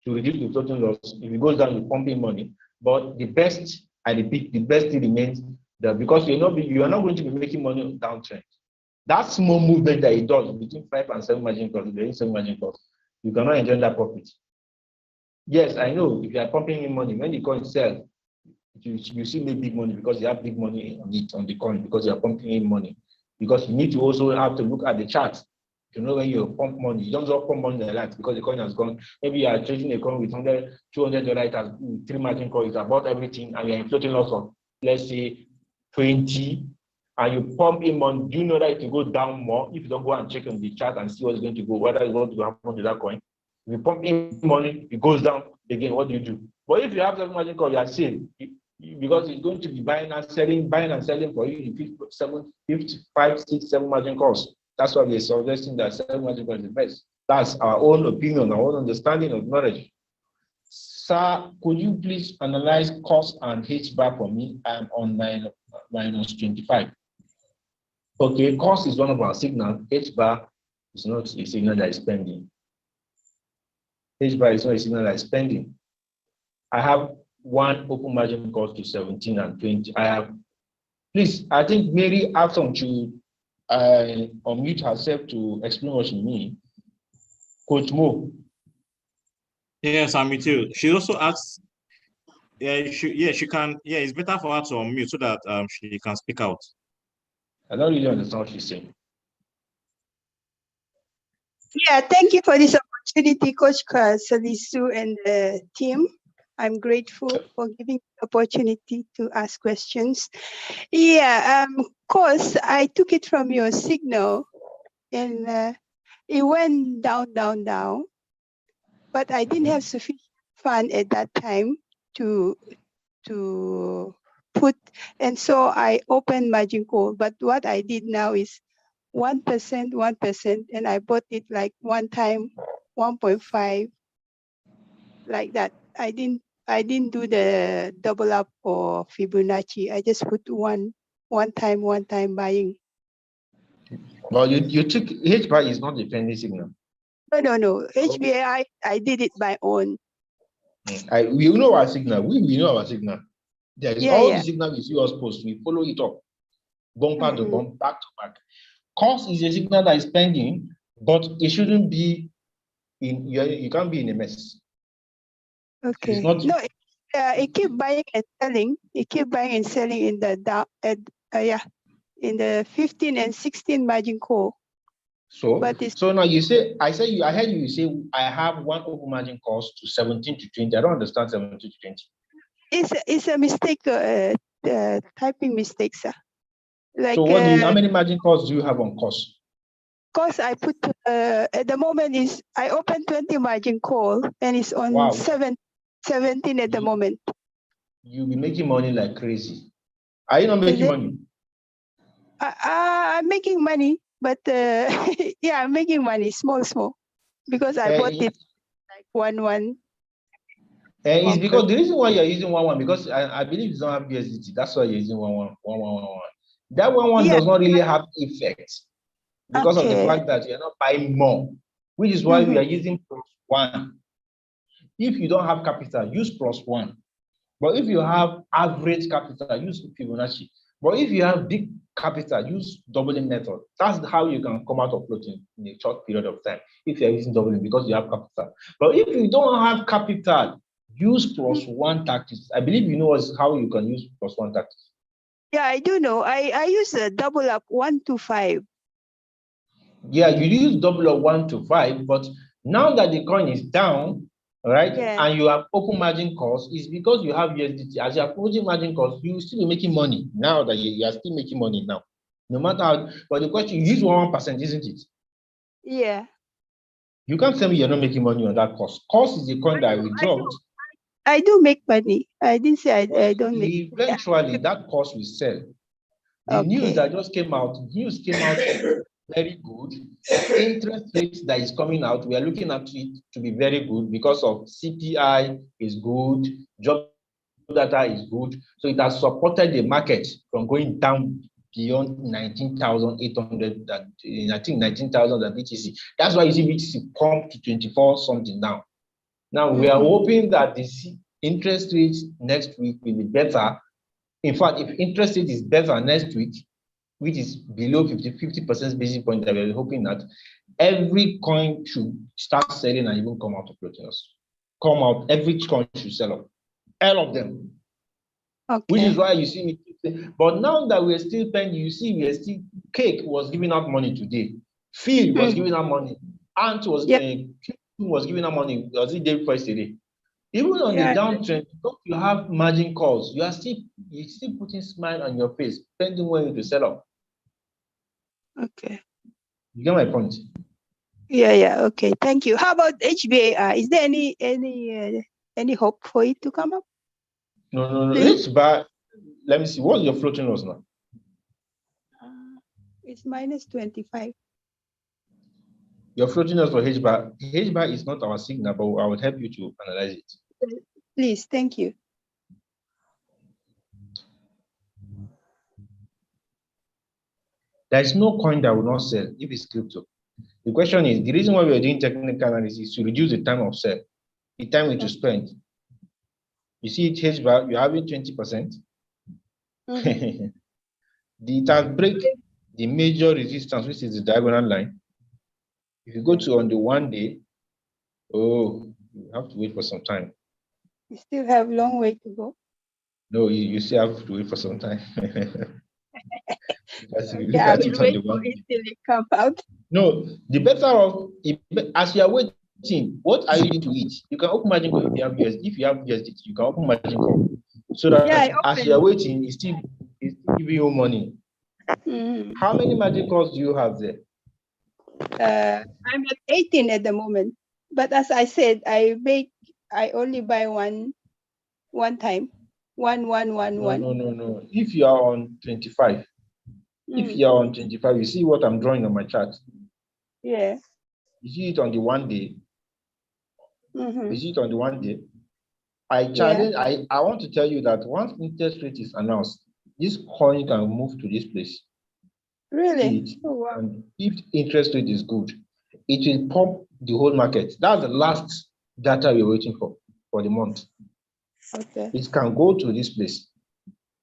to reduce the total loss. If it goes down, you pump in money. But the best, I repeat, the best thing remains that because you are not going to be making money on downtrend. That small movement that it does between 5 and 7 margin calls, there is 7 margin calls, you cannot enjoy that profit. Yes, I know if you are pumping in money, when the coin sells, you see make big money because you have big money on the coin because you are pumping in money. Because you need to also have to look at the chart to know when you pump money. You don't just pump money like that because the coin has gone. Maybe you are trading a coin with $100, $200, it has 3 margin calls, it's about everything, and you're in floating loss of, let's say, 20, and you pump in money. Do you know that it will go down more if you don't go and check on the chart and see what's going to go, whether it's going to happen to that coin? If you pump in money, it goes down again. What do you do? But if you have 7 margin call, you are safe because it's going to be buying and selling for you in 5, 6, 7 margin calls. That's why we're suggesting that 7 margin calls is the best. That's our own opinion, our own understanding of knowledge. Sir, could you please analyze cost and H bar for me? I'm on minus 25. Okay, cost is one of our signals. H bar is not a signal that is pending. H bar is not a signal that is pending. I have one open margin call to 17 and 20. I have, please, I think Mary Afton should unmute herself to explain what she means. Coach Mo. Yes, I'm with you. She also asks, she can, it's better for her to unmute so that she can speak out. I don't really understand what she's saying. Yeah, thank you for this opportunity, Coach Salisu and the team. I'm grateful for giving the opportunity to ask questions. Yeah, course, I took it from your signal and it went down, down, down. But I didn't have sufficient fund at that time to put, and so I opened margin call. But what I did now is 1%, 1%, and I bought it like one time, 1.5, like that. I didn't do the double up or Fibonacci. I just put one time buying. Well, you took HBAR is not the pending signal. No. HBA, I did it by own. We know our signal. We know our signal. There is all Yeah. the signal we see us post. We follow it up, bumper to bumper, back to back. Cost is a signal that is pending, but it shouldn't be in. You can't be in a mess. Okay. It's not. No, it keep buying and selling. It keep buying and selling in the in the 15 and 16 margin call. So, but it's, so now you say, I heard you say I have one open margin cost to 17 to 20. I don't understand 17 to 20. It's a mistake, typing mistake, sir. Like, so what how many margin calls do you have on cost? Cost I put at the moment is I open 20 margin call and it's on 17 at the moment. You'll be making money like crazy. Are you not making money? I'm making money, but yeah, I'm making money, small, because I bought it like 1. It's because the reason why you're using 1 because I believe you don't have USDT. That's why you're using 1. That 1 does not really have effect because of the fact that you're not buying more, which is why we are using +1. If you don't have capital, use +1. But if you have average capital, use Fibonacci. But if you have big capital, use doubling method. That's how you can come out of floating in a short period of time if you're using doubling because you have capital. But if you don't have capital, use +1 tactics. I believe you know how you can use +1 tactics. Yeah, I do know. I use a double up 1 to 5. Yeah, you use double up 1 to 5, but now that the coin is down, right? Yeah. And you have open margin calls, is because you have USDT. As you have open margin calls, you will still be making money now that you are still making money now. No matter how, but the question, you use 1%, isn't it? Yeah. You can't tell me you're not making money on that cost. Cost is the coin that I withdraw. I do make money. I didn't say I don't make. Eventually, that cost will sell. The news that just came out, very good. Interest rates that is coming out, we are looking at it to be very good because of CPI is good, job data is good. So it has supported the market from going down beyond 19,800, I think 19,000 at BTC. That's why you see BTC come to 24 something now. Now we are hoping that the interest rates next week will be better. In fact, if interest rate is better next week, which is below 50% basis point that we're hoping that every coin should start selling and even come out of floaters. Come out, every coin should sell up. All of them. Okay. Which is why you see me. But now that we're still paying, you see, we're still, Cake was giving out money today. Phil was giving out money. Ant was, was giving out money. Was it day before yesterday? Even on the downtrend, you have margin calls. You're still putting smile on your face, depending when to sell up. Okay. You get my point? Yeah. Okay. Thank you. How about HBAR? Is there any hope for it to come up? No. HBAR, let me see. What's your floating loss now? It's -25. Your floating loss for HBAR. HBAR is not our signal, but I will help you to analyze it. Please, thank you. There is no coin that will not sell if it's crypto. The question is, the reason why we are doing technical analysis is to reduce the time of sell, the time we to spend. You see it HBAR, you're having 20%. It has break the major resistance, which is the diagonal line. If you go to on the 1 day, you have to wait for some time. You still have a long way to go. No, you still have to wait for some time. Because if you look at it on the 1 day. Till it come out. No, the better of, as you are waiting waiting, what are you doing to it? You can open margin call if you have USD. If you have USD, you can open margin call. So that as you are waiting, it's still giving you money. How many margin calls do you have there? I'm at 18 at the moment. But as I said, I only buy one time. One. No. If you are on 25, you see what I'm drawing on my chart. Yeah. You see it on the 1 day. You see it on the 1 day. I want to tell you that once interest rate is announced, this coin can move to this place. Really? Oh, wow. And if interest rate is good, it will pump the whole market. That's the last data we're waiting for the month. Okay. It can go to this place.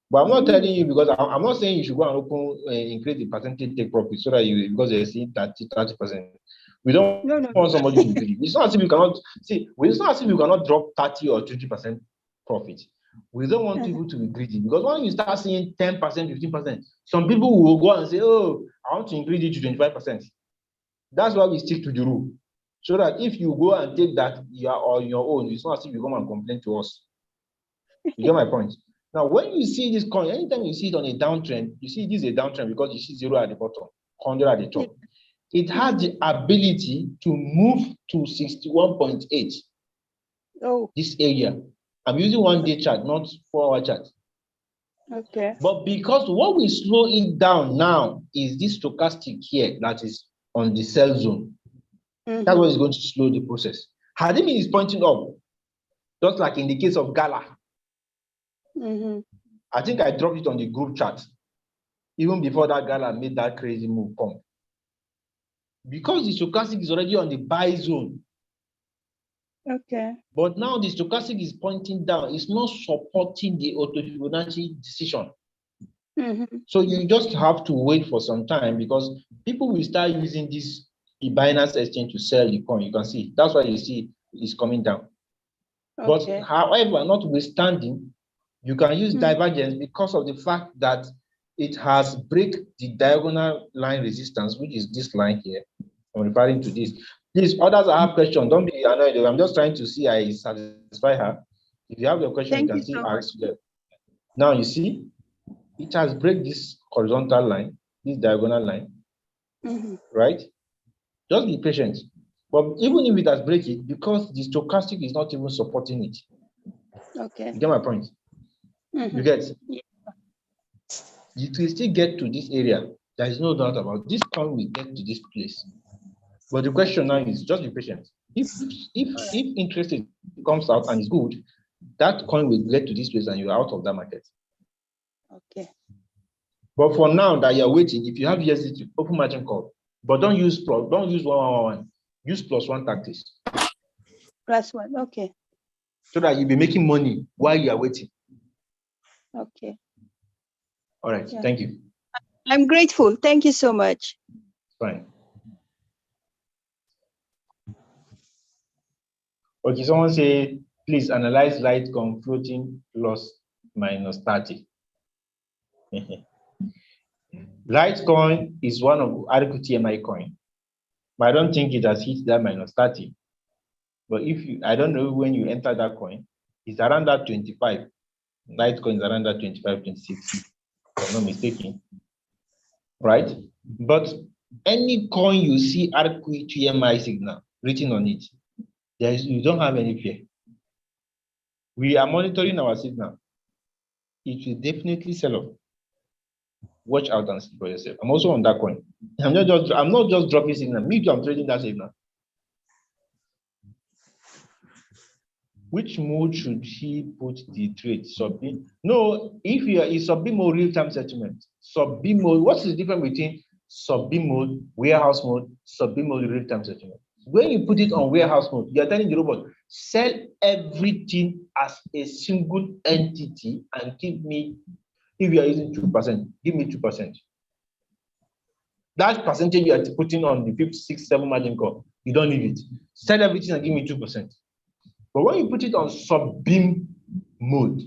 But I'm not telling you, because I'm not saying you should go and open increase the percentage take profit so that you, because they're seeing 30%. We don't want somebody to be greedy. It's not as if you cannot see, it's not as if you cannot drop 30 or 20% profit. We don't want people to be greedy, because when you start seeing 10%, 15%, some people will go and say, oh, I want to increase it to 25%. That's why we stick to the rule. So that if you go and take that you are on your own, it's not as if you come and complain to us. You get my point? Now, when you see this coin, anytime you see it on a downtrend, you see this is a downtrend because you see 0 at the bottom, 100 at the top. It has the ability to move to 61.8. Oh. This area. I'm using 1 day chart, not 4-hour chart. Okay. But because what will slow it down now is this stochastic here that is on the sell zone. That's what is going to slow the process. Had it been is pointing up, just like in the case of Gala. I think I dropped it on the group chat even before that Gala made that crazy move come. Because the stochastic is already on the buy zone. Okay. But now the stochastic is pointing down. It's not supporting the auto Fibonacci decision. So you just have to wait for some time, because people will start using this Binance exchange to sell the coin. You can see that's why you see it's coming down. Okay. But however, notwithstanding, you can use divergence because of the fact that it has break the diagonal line resistance, which is this line here. I'm referring to this. Please, others have questions. Don't be annoyed. I'm just trying to see I satisfy her. If you have your question, you can see ask them. Now you see, it has break this horizontal line, this diagonal line, right? Just be patient. But even if it has break it, because the stochastic is not even supporting it. Okay. You get my point? You get? You will still get to this area. There is no doubt about this coin will get to this place. But the question now is just be patient. If interest comes out and is good, that coin will get to this place and you're out of that market. Okay. But for now that you're waiting, if you have USD, open margin call. But don't use 111. Use +1 tactics. +1, okay. So that you'll be making money while you are waiting. Okay. All right, thank you. I'm grateful. Thank you so much. Fine. Okay, someone say, please analyze Litecoin floating ±30. Litecoin is one of RQTMI coin, but I don't think it has hit that -30. But if you, I don't know when you enter that coin, it's around that 25. Litecoin is around that 25, 26, if I'm not mistaken. Right? But any coin you see RQTMI signal written on it, you don't have any fear. We are monitoring our signal. It will definitely sell off. Watch out and see for yourself. I'm also on that coin. I'm not just dropping signal. Me too, I'm trading that signal. Which mode should he put the trade? Sub-B? No, if you are in sub-B mode, real-time settlement. Sub-B mode, what's the difference between sub-B mode, warehouse mode, sub-B mode, real-time settlement? When you put it on warehouse mode, you're telling the robot, sell everything as a single entity and give me, if you are using 2%, give me 2%. That percentage you are putting on the 5, 6, 7 margin call, you don't need it. Sell everything and give me 2%. But when you put it on sub-B mode,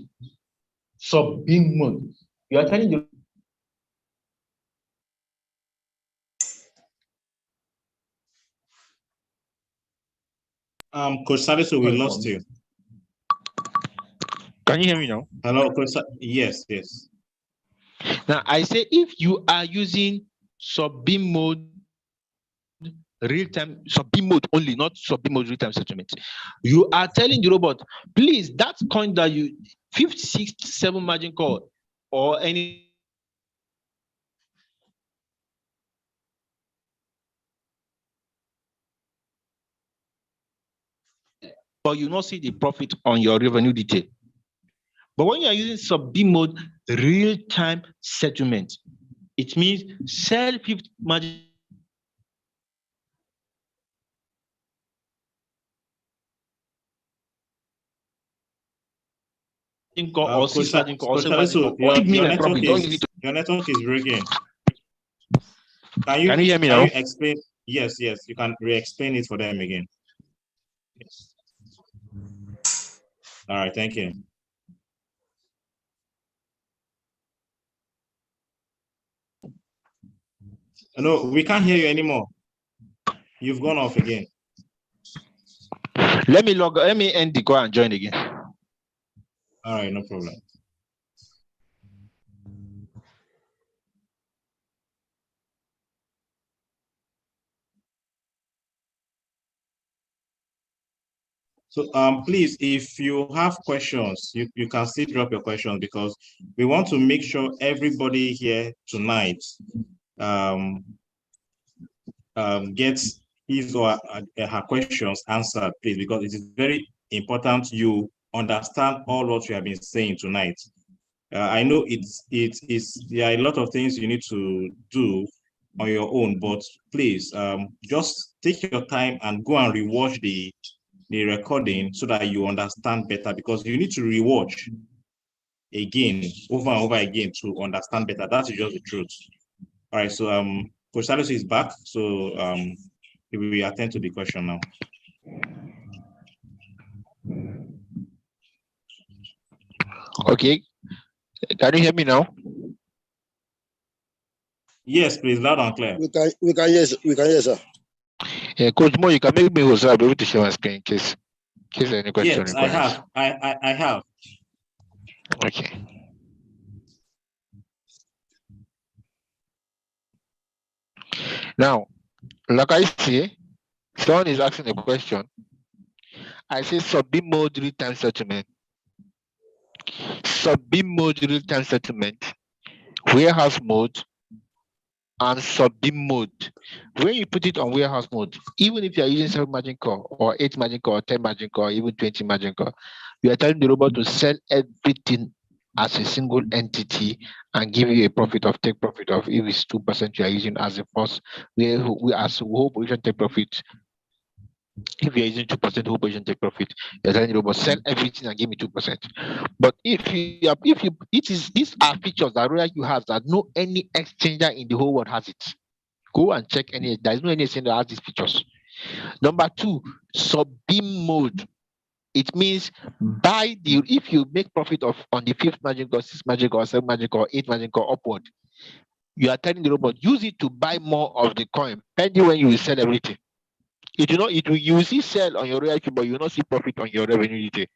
you are telling the Coach Salisu, we lost you. Can you hear me now? Hello, Coach. Yes, yes. Now I say if you are using sub-beam mode real-time, sub-beam mode only, not sub-beam mode real-time settlement, you are telling the robot, please, that coin that you 5th, 6th, 7th margin call or any but you not see the profit on your revenue detail. But when you are using sub-beam mode real-time settlement, it means sell 5th margin call or 6th margin call or 7th margin call. Or give me my profit. Don't give it to your network is breaking. Can you hear me can now? you explain? Yes, yes. You can re-explain it for them again. Yes. All right, thank you. No, we can't hear you anymore. You've gone off again. Let me end the call and join again. All right, no problem. So please, if you have questions, you can still drop your questions because we want to make sure everybody here tonight gets his or her questions answered, please, because it is very important you understand all what we have been saying tonight. I know there are a lot of things you need to do on your own, but please just take your time and go and rewatch the recording so that you understand better, because you need to rewatch again over and over again to understand better. That is just the truth. All right, so Coach Salisu is back, so we will attend to the question now. Okay, can you hear me now? Yes, please, loud and clear. We can hear, sir. Yeah, Coach Mo, you can make me host. I'll be able to share my screen in case any question. Yes, I have. I have. Okay. Now, like I say, someone is asking a question. I say sub-beam mode real-time settlement. Sub-beam mode real-time settlement, warehouse mode, and sub-beam mode. When you put it on warehouse mode, even if you are using 7 margin call or 8 margin call, or 10 margin call, or even 20 margin call, you are telling the robot to sell everything as a single entity and give you a profit of take profit of, if it's 2% you are using as a first, we as whole position take profit. If you're using 2% whole position take profit, you're telling the robot sell everything and give me 2%. But these are features that Royal you has that no any exchanger in the whole world has it. Go and check any. There is no any exchange that has these features. Number 2, sub-beam mode. It means if you make profit on the 5th margin call, 6th margin call, 7th margin call, 8th margin call upward, you are telling the robot use it to buy more of the coin, pending when you will sell everything. You will see sell on your Royal Cube, but you will not see profit on your revenue detail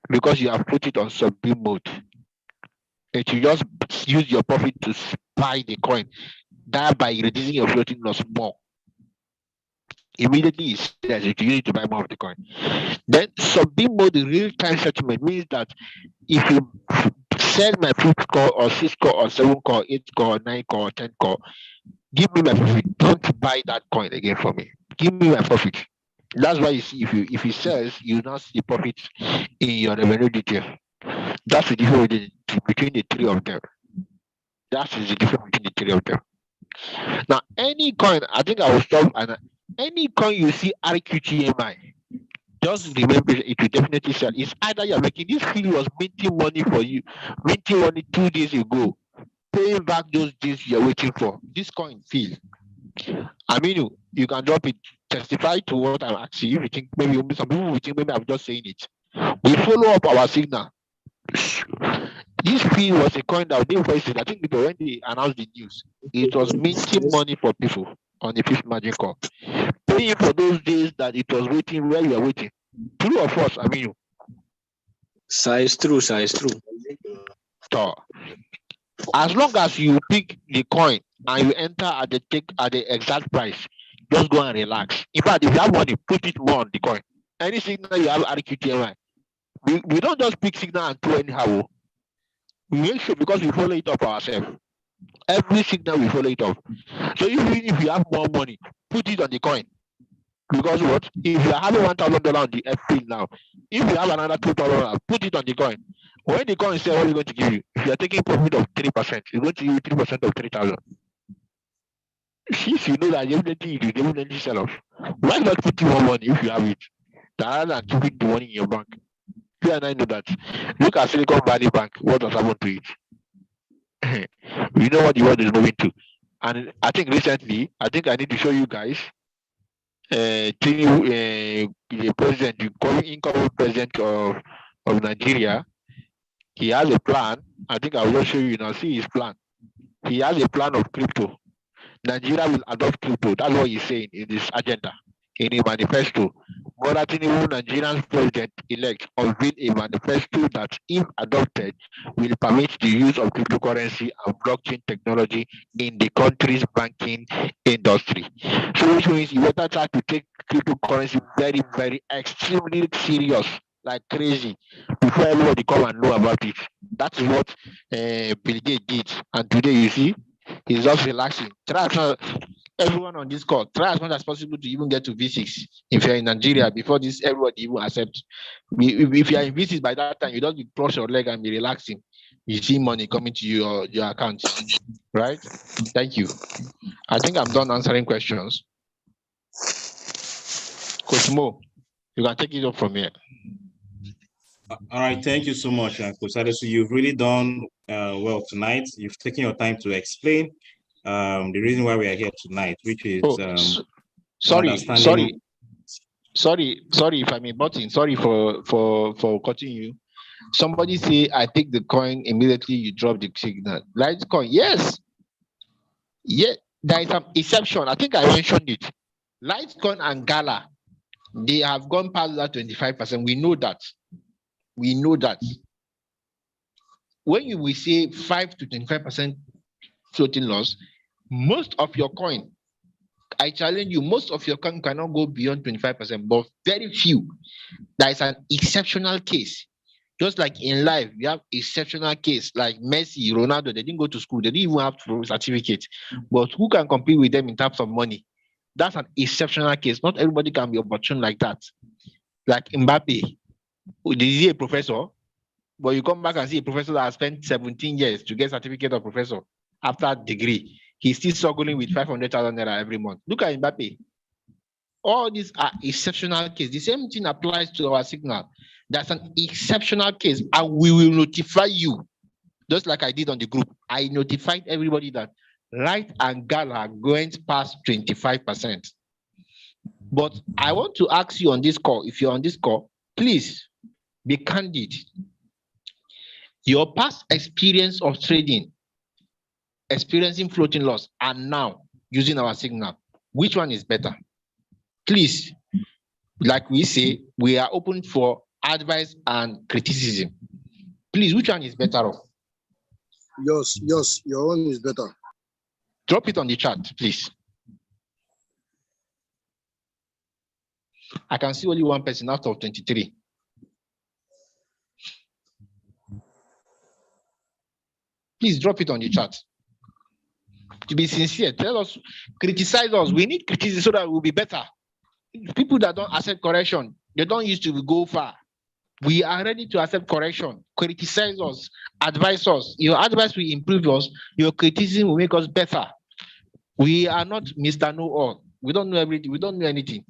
because you have put it on sub-beam mode. It will just use your profit to buy the coin, thereby reducing your floating loss more. Immediately it says it, you need to buy more of the coin. Then sub-beam mode real-time settlement means that if you sell my 5th call or 6th call or 7th call, 8th call, 9th call, or 10th call, give me my profit. Don't buy that coin again for me. Give me my profit. That's why you see if it sells, you now see profit in your revenue detail. That's the difference between the three of them. That is the difference between the three of them. Now, any coin, I think I will stop. And any coin you see RQTMI, just remember it will definitely sell. It's either you're making this fee was minting money for you, minting money 2 days ago, paying back those days you're waiting for. This coin feel. I mean, you can drop it, testify to what I'm asking. If you think maybe some people will think maybe I'm just saying it. We follow up our signal. This fee was a coin that I think when they announced the news, it was minting money for people. on the fifth margin call. Paying for those days that it was waiting where you are waiting. True or false, I mean. Size true, size true. So, as long as you pick the coin and you enter at the exact price, just go and relax. In fact, if you have money, put it more on the coin. Any signal you have RQTMI. We don't just pick signal and throw anyhow. We make sure because we follow it up ourselves. Every signal we follow it up. So even if you have more money, put it on the coin. Because what? If you are having $1,000 on the FP now, if you have another $2,000, put it on the coin. When the coin says what is going to give you, if you are taking profit of 3%, it's going to give you 3% of 3,000. If you know that everything you definitely sell off, why not put more money if you have it? Rather than keeping the money in your bank. You and I know that. Look at Silicon Valley Bank, what has happened to it? We know what the world is moving to. And I think recently, I need to show you guys the president, the incoming president of Nigeria. He has a plan. I think I will just show you now. See his plan. He has a plan of crypto. Nigeria will adopt crypto. That's what he's saying in this agenda, in a manifesto. Bola Tinubu, Nigerian president-elect, unveiled a manifesto that, if adopted, will permit the use of cryptocurrency and blockchain technology in the country's banking industry. So which means you better try to take cryptocurrency very, very extremely serious, like crazy, before everybody come and know about it. That is what Bill Gates did. And today, you see, he's just relaxing. Everyone on this call, try as much as possible to even get to V6 if you're in Nigeria before this everybody even accepts. If you're in V6 by that time, you don't cross your leg and be relaxing. You see money coming to your account, right? Thank you. I think I'm done answering questions. Coach Mo, you can take it up from here. All right, thank you so much, Coach Adesu. You've really done well tonight. You've taken your time to explain the reason why we are here tonight, which is sorry if I'm button. Sorry for cutting you. Somebody say I take the coin immediately you drop the signal. Litecoin, yes. Yeah, there is an exception. I think I mentioned it. Litecoin and Gala, they have gone past that 25%. We know that. We know that. When you will say 5 to 25% floating loss, most of your coin, I challenge you, most of your coin cannot go beyond 25%, but very few. That is an exceptional case. Just like in life, we have exceptional case like Messi, Ronaldo, they didn't go to school, they didn't even have certificate. But who can compete with them in terms of money? That's an exceptional case. Not everybody can be opportune like that. Like Mbappe, is he a professor? But you come back and see a professor that has spent 17 years to get certificate of professor after degree. He's still struggling with 500,000 naira every month. Look at Mbappe. All these are exceptional cases. The same thing applies to our signal. That's an exceptional case, and we will notify you, just like I did on the group. I notified everybody that Light and Gala are going past 25%. But I want to ask you on this call, if you're on this call, please be candid. Your past experience of trading, experiencing floating loss, and now using our signal, which one is better? Please, like we say, we are open for advice and criticism. Please, which one is better off? Yes, your one is better. Drop it on the chat, please. I can see only one person out of 23. Please drop it on the chat. To be sincere, tell us, criticize us. We need criticism so that we'll be better. People that don't accept correction, they don't used to go far. We are ready to accept correction. Criticize us, advise us. Your advice will improve us. Your criticism will make us better. We are not Mr. Know-all. We don't know everything. We don't know anything.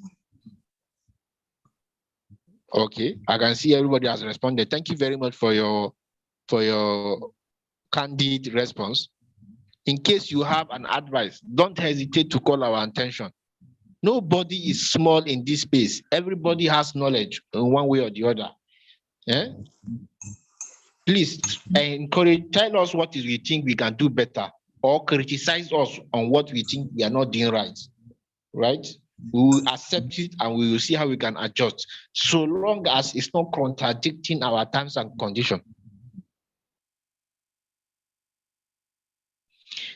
Okay, I can see everybody has responded. Thank you very much for your candid response. In case you have an advice, don't hesitate to call our attention. Nobody is small in this space. Everybody has knowledge in one way or the other. Yeah? Please tell us what we think we can do better, or criticize us on what we think we are not doing right. right? We will accept it and we will see how we can adjust, so long as it's not contradicting our terms and conditions.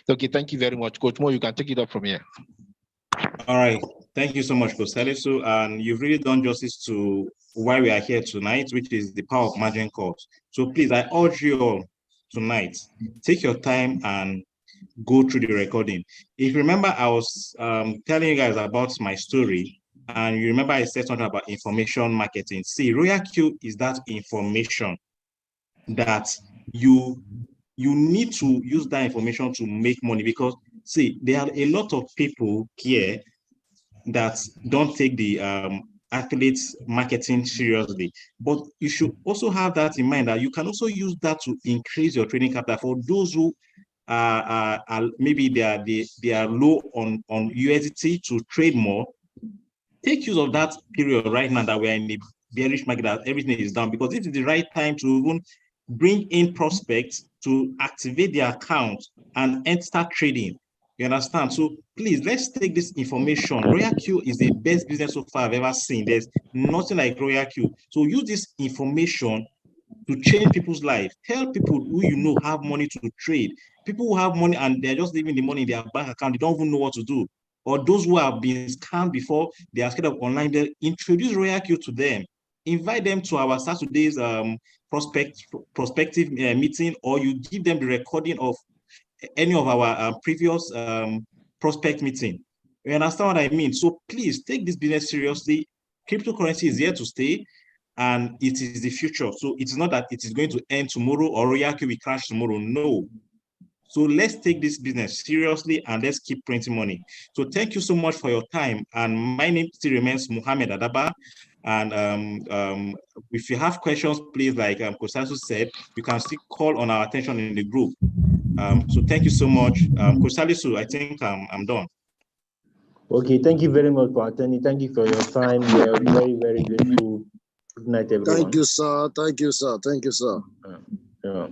Okay, thank you very much. Coach Mo, you can take it up from here. All right. Thank you so much, Coach Salisu. And you've really done justice to why we are here tonight, which is the power of margin calls. So please, I urge you all tonight, take your time and go through the recording. If you remember, I was telling you guys about my story, and you remember I said something about information marketing. See, Royal Q is that information that you need to use that information to make money, because see, there are a lot of people here that don't take the affiliate marketing seriously, but you should also have that in mind that you can also use that to increase your trading capital. For those who are maybe they are low on USDT to trade more, take use of that period right now that we're in the bearish market, that everything is down, because this is the right time to even bring in prospects to activate their account and start trading. You understand? So please, let's take this information. Royal Q is the best business so far I've ever seen. There's nothing like Royal Q. So use this information to change people's life. Tell people who you know have money to trade. People who have money and they're just leaving the money in their bank account, they don't even know what to do. Or those who have been scammed before, they are scared of online, they introduce Royal Q to them. Invite them to our Saturday's prospective meeting, or you give them the recording of any of our previous prospect meeting. You understand what I mean? So please take this business seriously. Cryptocurrency is here to stay, and it is the future. So it's not that it is going to end tomorrow or Royal Q will crash tomorrow. No. So let's take this business seriously and let's keep printing money. So thank you so much for your time. And my name still remains Mohammed Adaba. And if you have questions, please, like Coach Salisu said, you can still call on our attention in the group. So thank you so much. Coach Salisu, I think I'm done. Okay, thank you very much for attending. Thank you for your time. We are very, very grateful. Good night, everyone. Thank you, sir. Thank you, sir. Thank you, sir. Yeah.